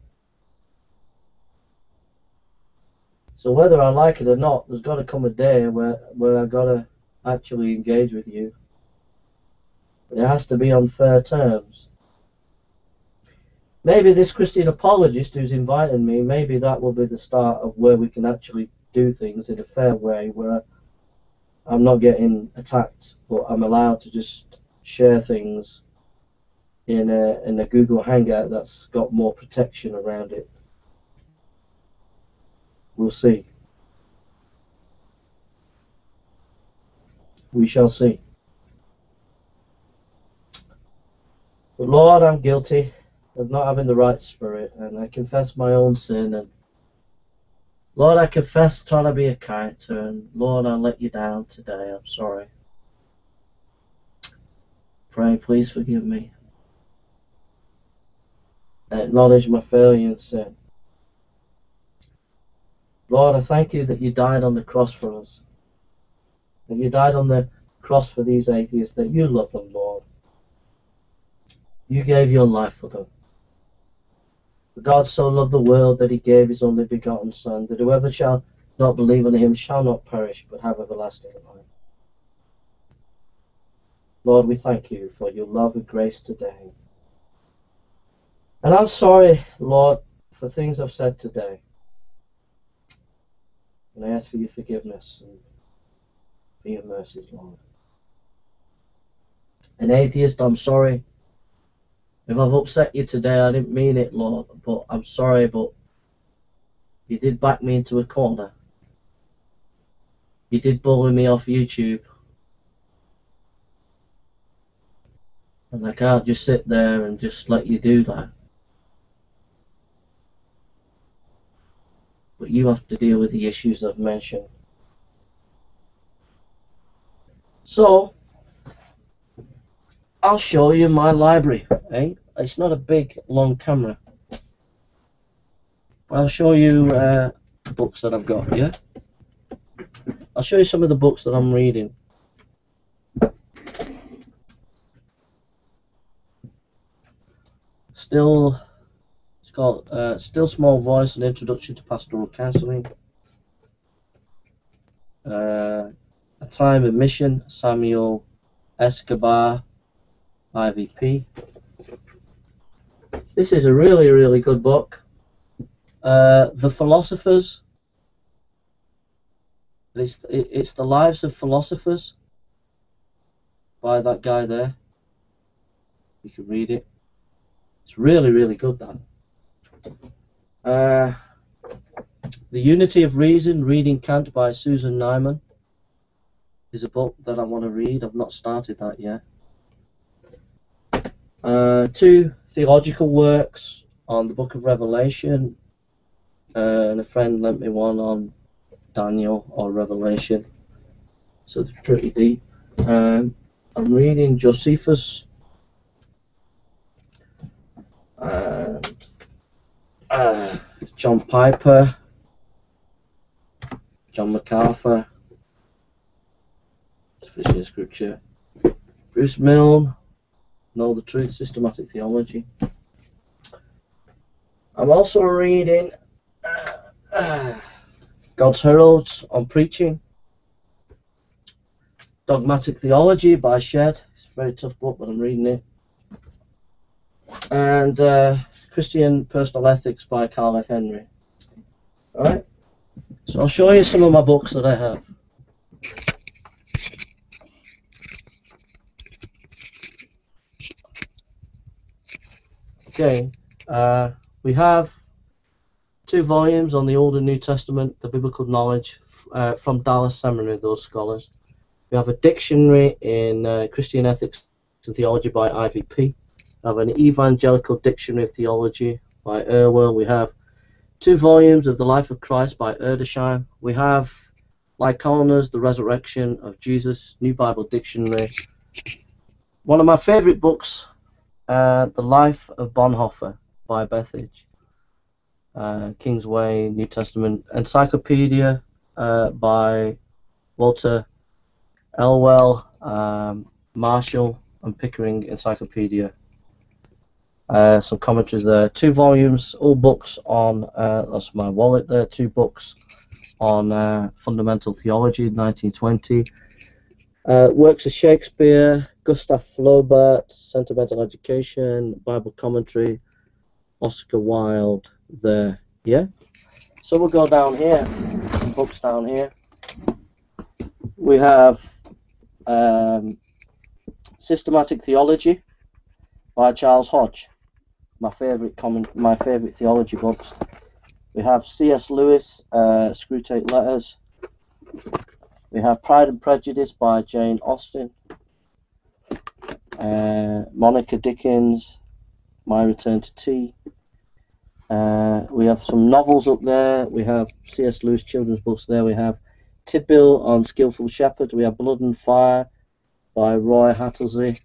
So whether I like it or not, there's got to come a day where I've got to actually engage with you. But it has to be on fair terms. Maybe this Christian apologist who's invited me, maybe that will be the start of where we can actually do things in a fair way, where I'm not getting attacked, but I'm allowed to just share things in a Google Hangout that's got more protection around it. We'll see. We shall see. But Lord, I'm guilty of not having the right spirit, and I confess my own sin, and Lord, I confess trying to be a character, and Lord, I let you down today. I'm sorry. Pray, please forgive me. I acknowledge my failure and sin. Lord, I thank you that you died on the cross for us. That you died on the cross for these atheists, that you love them, Lord. You gave your life for them. For God so loved the world that he gave his only begotten Son, that whoever shall not believe on him shall not perish, but have everlasting life. Lord, we thank you for your love and grace today. And I'm sorry, Lord, for things I've said today. And I ask for your forgiveness and for your mercies, Lord. An atheist, I'm sorry. If I've upset you today, I didn't mean it, Lord, but I'm sorry, but you did back me into a corner. You did bully me off YouTube. And I can't just sit there and just let you do that. But you have to deal with the issues I've mentioned. So, I'll show you my library. It's not a big, long camera. I'll show you the books that I've got, yeah? I'll show you some of the books that I'm reading. It's called Still Small Voice, An Introduction to Pastoral Counseling. A Time of Mission, Samuel Escobar, IVP. This is a really, really good book. The Philosophers. It's The Lives of Philosophers by that guy there. You can read it. It's really, really good, that. The Unity of Reason, Reading Kant by Susan Neiman is a book that I want to read. I've not started that yet. 2 theological works on the Book of Revelation, and a friend lent me one on Daniel or Revelation, so it's pretty deep. I'm reading Josephus and John Piper, John MacArthur, Sufficient Scripture, Bruce Milne, Know the Truth, Systematic Theology. I'm also reading God's Heralds on Preaching, Dogmatic Theology by Shedd. It's a very tough book, but I'm reading it. And Christian Personal Ethics by Carl F. Henry. Alright, so I'll show you some of my books that I have. Okay, we have 2 volumes on the Old and New Testament, the Biblical Knowledge, from Dallas Seminary, those scholars. We have a dictionary in Christian Ethics and Theology by IVP. We have an Evangelical Dictionary of Theology by Irwell. We have 2 volumes of The Life of Christ by Erdesheim. We have Lycona's The Resurrection of Jesus, New Bible Dictionary. One of my favorite books, The Life of Bonhoeffer by Bethage. Kingsway New Testament Encyclopedia by Walter Elwell, Marshall and Pickering Encyclopedia. Some commentaries there. 2 volumes, all books on, that's my wallet there, 2 books on fundamental theology, 1920. Works of Shakespeare, Gustav Flaubert, Sentimental Education, Bible Commentary, Oscar Wilde there, yeah? So we'll go down here, some books down here. We have Systematic Theology by Charles Hodge, my favorite theology books. We have C.S. Lewis, Screwtape Letters. We have Pride and Prejudice by Jane Austen. Monica Dickens, My Return to Tea. We have some novels up there. We have C.S. Lewis children's books there. We have Tidbill on Skillful Shepherd. We have Blood and Fire by Roy Hattersley.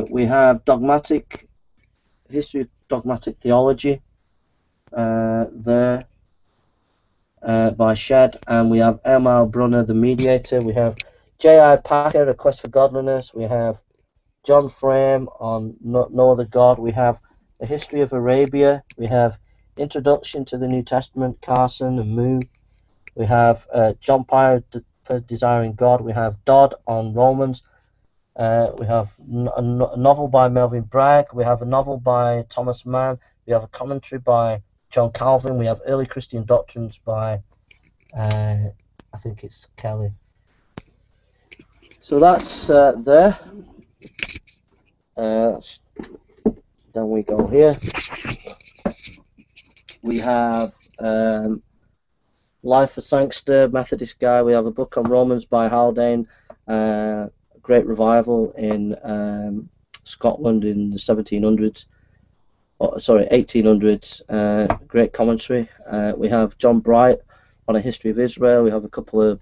We have History of Dogmatic Theology there by Shedd, and we have M.R. Brunner, The Mediator. We have J.I. Packer, A Quest for Godliness. We have John Frame on No Other God. We have The History of Arabia. We have Introduction to the New Testament, Carson and Moo. We have John Pyre, Desiring God. We have Dodd on Romans. We have a novel by Melvin Bragg. We have a novel by Thomas Mann. We have a commentary by John Calvin. We have Early Christian Doctrines by, I think it's Kelly. So that's there. Then we go here. We have Life of Sangster, Methodist guy. We have a book on Romans by Haldane. great revival in Scotland in the 1700s. Oh, sorry, 1800s. Great commentary. We have John Bright on a history of Israel. We have a couple of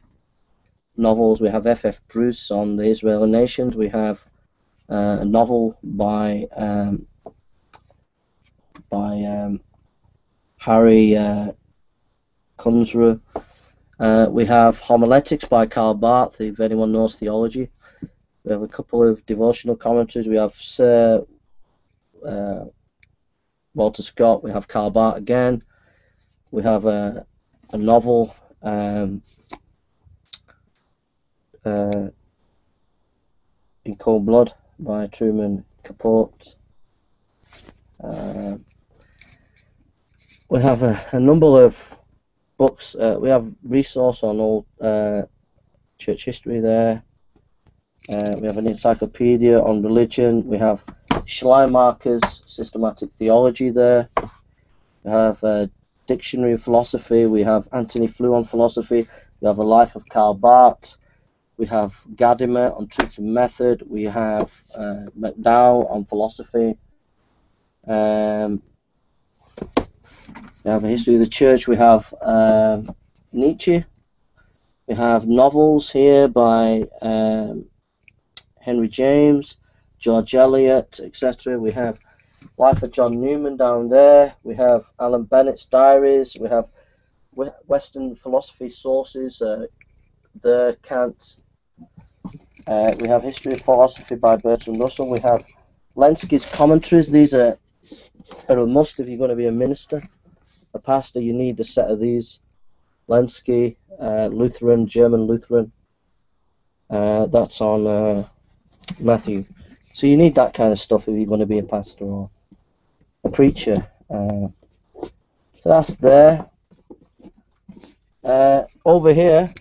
novels. We have F. Bruce on the Israel and Nations. We have a novel by Harry Kunzru. We have Homiletics by Karl Barth, if anyone knows theology. We have a couple of devotional commentaries. We have Sir Walter Scott. We have Karl Barth again. We have a novel In Cold Blood by Truman Capote. We have a number of books. We have resource on old church history there. We have an encyclopedia on religion. We have Schleiermacher's systematic theology there. We have a dictionary of philosophy. We have Anthony Flew on philosophy. We have a life of Karl Barth. We have Gadamer on truth and method. We have McDowell on philosophy. We have a history of the church. We have Nietzsche. We have novels here by Henry James, George Eliot, etc. We have Life of John Newman down there. We have Alan Bennett's diaries. We have Western philosophy sources, the Kant. We have History of Philosophy by Bertrand Russell. We have Lenski's commentaries. These are a must if you're going to be a minister. A pastor, you need a set of these. Lenski, Lutheran, German Lutheran. That's on Matthew. So you need that kind of stuff if you're going to be a pastor or a preacher. So that's there. Over here,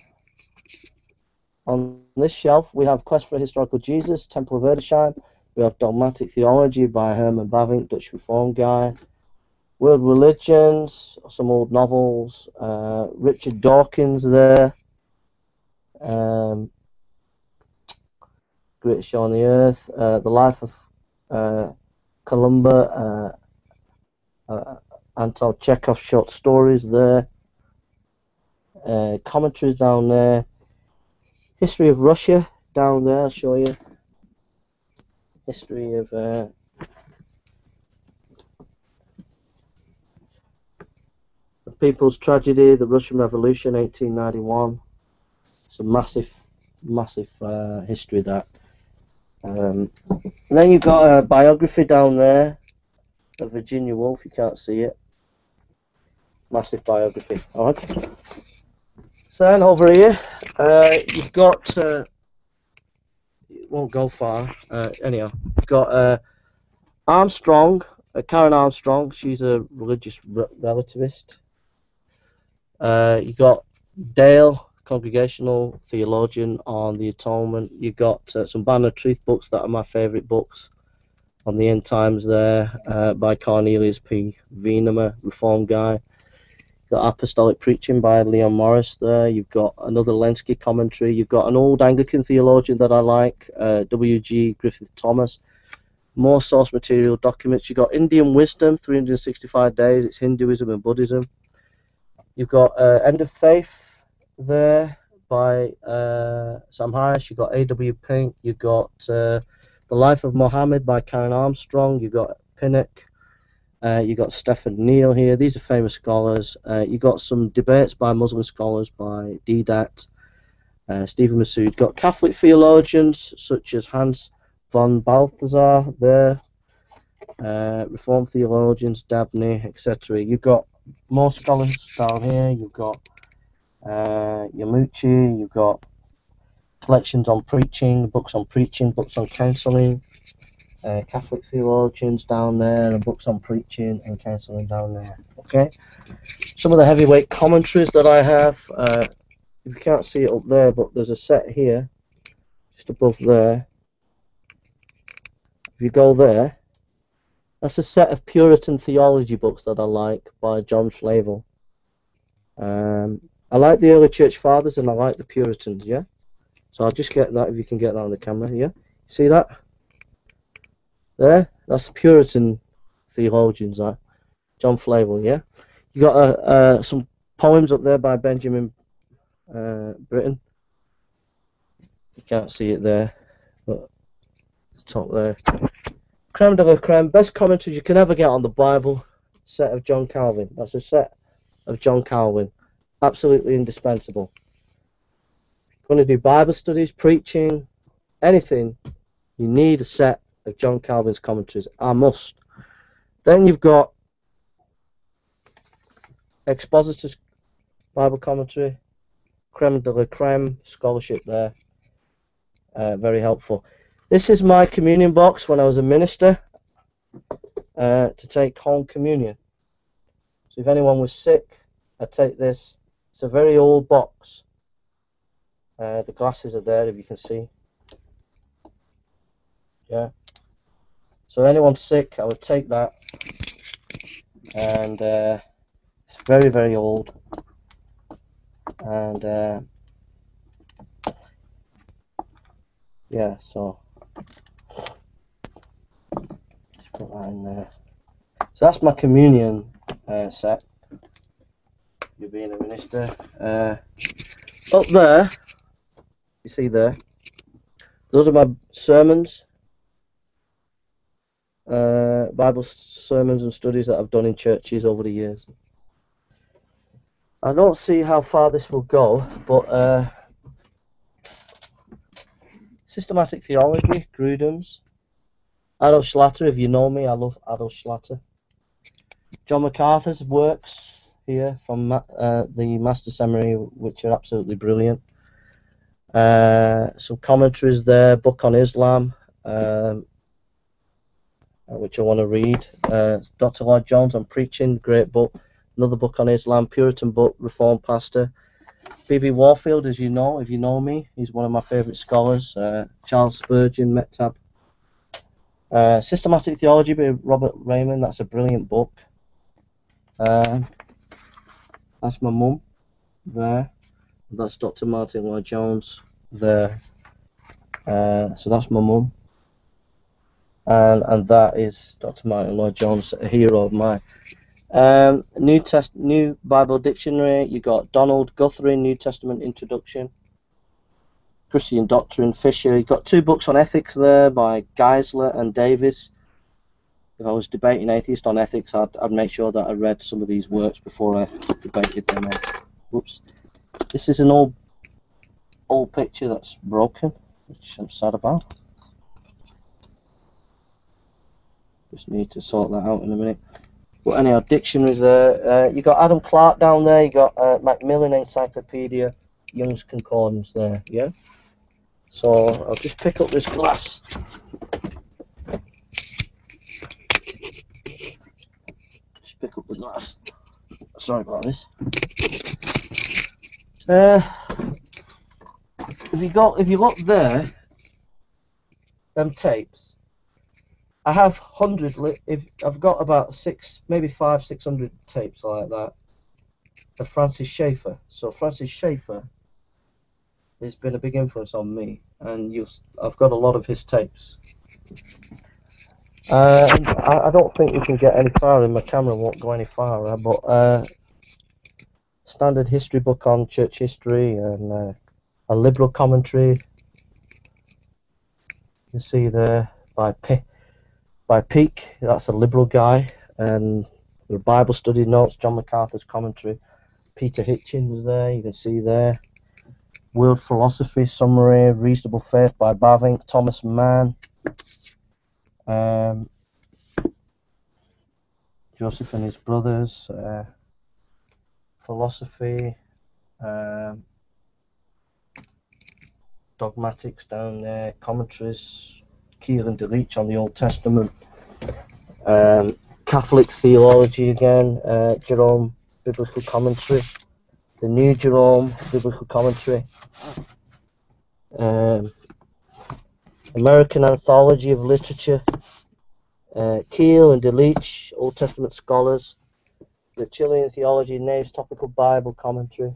on this shelf, we have Quest for a Historical Jesus, Temple of Erdesham. We have Dogmatic Theology by Herman Bavinck, Dutch Reform guy. World Religions, some old novels. Richard Dawkins there. Greatest Show on the Earth. The Life of Columba. Anton Chekhov's short stories there. Commentaries down there. History of Russia down there, I'll show you. History of the People's Tragedy, the Russian Revolution, 1891. It's a massive history of that. And then you've got a biography down there of Virginia Woolf. You can't see it. Massive biography. Alright. So then over here, you've got, it won't go far, anyhow, you've got Armstrong, Karen Armstrong, she's a religious relativist. You've got Dale, Congregational Theologian on the Atonement. You've got some Banner of Truth books that are my favourite books on the end times there, by Cornelius P. Wienemer, Reform guy. Got Apostolic Preaching by Leon Morris there. You've got another Lenski commentary. You've got an old Anglican theologian that I like, W.G. Griffith Thomas. More source material documents. You've got Indian Wisdom, 365 Days. It's Hinduism and Buddhism. You've got End of Faith there by Sam Harris. You've got A.W. Pink. You've got The Life of Mohammed by Karen Armstrong. You've got Pinnock. You've got Stephen Neal here. These are famous scholars. You've got some debates by Muslim scholars by Deedat, Stephen Massoud. You've got Catholic theologians such as Hans von Balthasar there, Reformed theologians, Dabney, etc. You've got more scholars down here. You've got Yamuchi. You've got collections on preaching, books on counselling. Catholic theologians down there, and books on preaching and counselling down there. Okay, some of the heavyweight commentaries that I have. You can't see it up there, but there's a set here, just above there. If you go there, that's a set of Puritan theology books that I like by John Flavel. I like the early church fathers and I like the Puritans. Yeah, So I'll just get that, if you can get that on the camera. Yeah, see that? There, that's Puritan theologians. That John Flavel. Yeah, you got some poems up there by Benjamin Britten. You can't see it there, but the top there. Creme de la creme, best commentaries you can ever get on the Bible. Set of John Calvin. That's a set of John Calvin. Absolutely indispensable. If you want to do Bible studies, preaching, anything, you need a set of John Calvin's commentaries. I must. Then you've got Expositor's Bible Commentary, creme de la creme, scholarship there. Very helpful. This is my communion box when I was a minister to take home communion. So if anyone was sick, I'd take this. It's a very old box. The glasses are there, if you can see. Yeah. So anyone's sick, I would take that. And it's very, very old. And yeah, so just put that in there. So that's my communion set. You being a minister. Up there, you see there, those are my sermons, Bible sermons and studies that I've done in churches over the years. I don't see how far this will go, but systematic theology, Grudem's, Adolf Schlatter, if you know me, I love Adolf Schlatter. John MacArthur's works here from the Master Seminary, which are absolutely brilliant. Some commentaries there, book on Islam, which I want to read. Dr. Lloyd Jones on preaching, great book. Another book on Islam, Puritan book, Reformed pastor. B.B. Warfield, as you know, if you know me, he's one of my favourite scholars. Charles Spurgeon, Mettab. Systematic Theology by Robert Raymond, that's a brilliant book. That's my mum there. That's Dr. Martin Lloyd Jones there. So that's my mum. And that is Dr. Martin Lloyd Jones, a hero of mine. New Bible Dictionary, you got Donald Guthrie, New Testament Introduction, Christian Doctrine, Fisher. You got two books on ethics there by Geisler and Davis. If I was debating atheist on ethics, I'd make sure that I read some of these works before I debated them. Whoops. This is an old picture that's broken, which I'm sad about. Just need to sort that out in a minute. But anyhow, dictionaries there. You got Adam Clark down there. You got Macmillan Encyclopedia, Young's Concordance there. Yeah. So I'll just pick up this glass. Just pick up the glass. Sorry about this. If you look there, them tapes. I have I've got about 600 tapes like that of Francis Schaeffer. So Francis Schaeffer has been a big influence on me, and I've got a lot of his tapes. I don't think you can get any farther. My camera won't go any farther, but standard history book on church history and a liberal commentary. You see there by Peake, that's a liberal guy, and the Bible study notes, John MacArthur's commentary, Peter Hitchens was there, you can see there, World Philosophy Summary, Reasonable Faith by Bavinck, Thomas Mann, Joseph and his brothers, philosophy, dogmatics down there, commentaries, Kieran DeLeach on the Old Testament, Catholic theology again, Jerome Biblical Commentary, the New Jerome Biblical Commentary, American Anthology of Literature, Keel and DeLeach, Old Testament Scholars, the Chilean Theology, Nave's Topical Bible Commentary.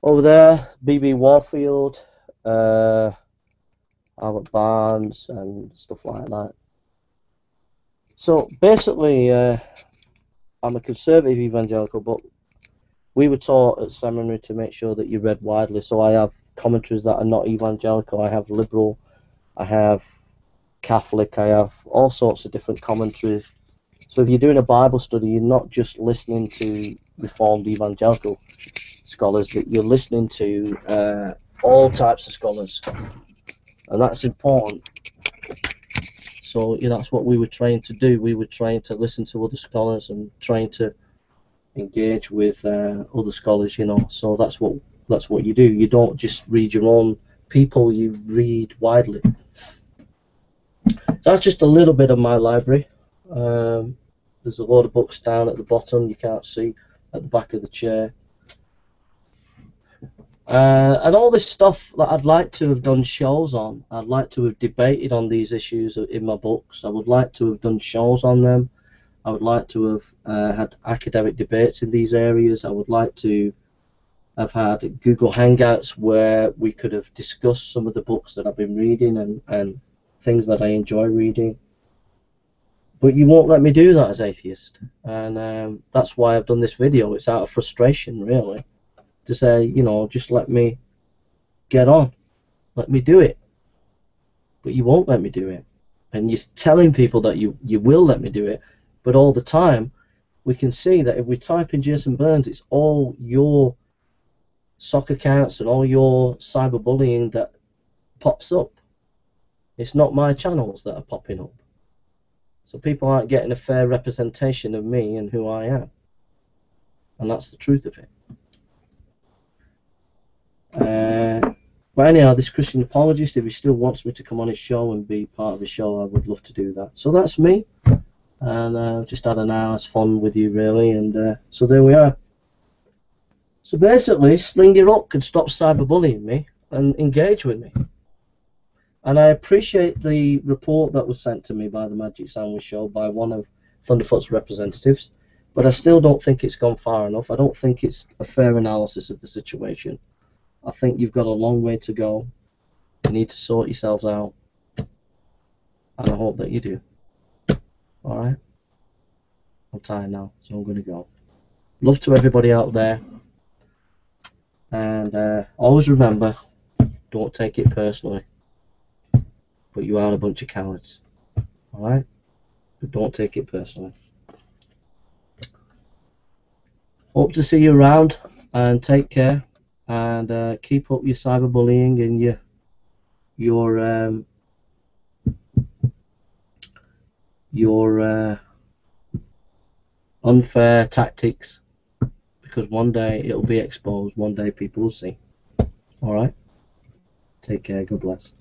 Over there, B.B. Warfield, Albert Barnes and stuff like that. So basically, I'm a conservative evangelical, but we were taught at seminary to make sure that you read widely. So I have commentaries that are not evangelical. I have liberal, I have Catholic, I have all sorts of different commentaries. So if you're doing a Bible study, you're not just listening to Reformed evangelical scholars, that you're listening to all types of scholars, and that's important. So that's what we were trained to do. We were trained to listen to other scholars and trained to engage with other scholars. So that's what you do. You don't just read your own people, you read widely. So that's just a little bit of my library. There's a load of books down at the bottom, you can't see, at the back of the chair. And all this stuff that I'd like to have done shows on. I'd like to have debated on these issues in my books. I would like to have done shows on them. I would like to have had academic debates in these areas. I would like to have had Google Hangouts where we could have discussed some of the books that I've been reading and things that I enjoy reading. But you won't let me do that as atheist, and that's why I've done this video. It's out of frustration, really, to say, just let me get on, let me do it. But you won't let me do it, and you're telling people that you will let me do it, but all the time we can see that if we type in Jason Burns, it's all your sock accounts and all your cyberbullying that pops up. It's not my channels that are popping up. So people aren't getting a fair representation of me and who I am. And that's the truth of it. But anyhow, this Christian apologist, if he still wants me to come on his show and be part of his show, I would love to do that. So that's me. And just had an hour's fun with you, really. And so there we are. So basically, Sling Your Up can stop cyberbullying me and engage with me. And I appreciate the report that was sent to me by the Magic Sandwich Show by one of Thunderfoot's representatives, but I still don't think it's gone far enough. I don't think it's a fair analysis of the situation. I think you've got a long way to go. You need to sort yourselves out, and I hope that you do. Alright? I'm tired now, so I'm going to go. Love to everybody out there, and always remember, don't take it personally. But you are a bunch of cowards. Alright? But don't take it personally. Hope to see you around, and take care, and keep up your cyberbullying and your unfair tactics, because one day it'll be exposed, one day people will see. Alright? Take care, God bless.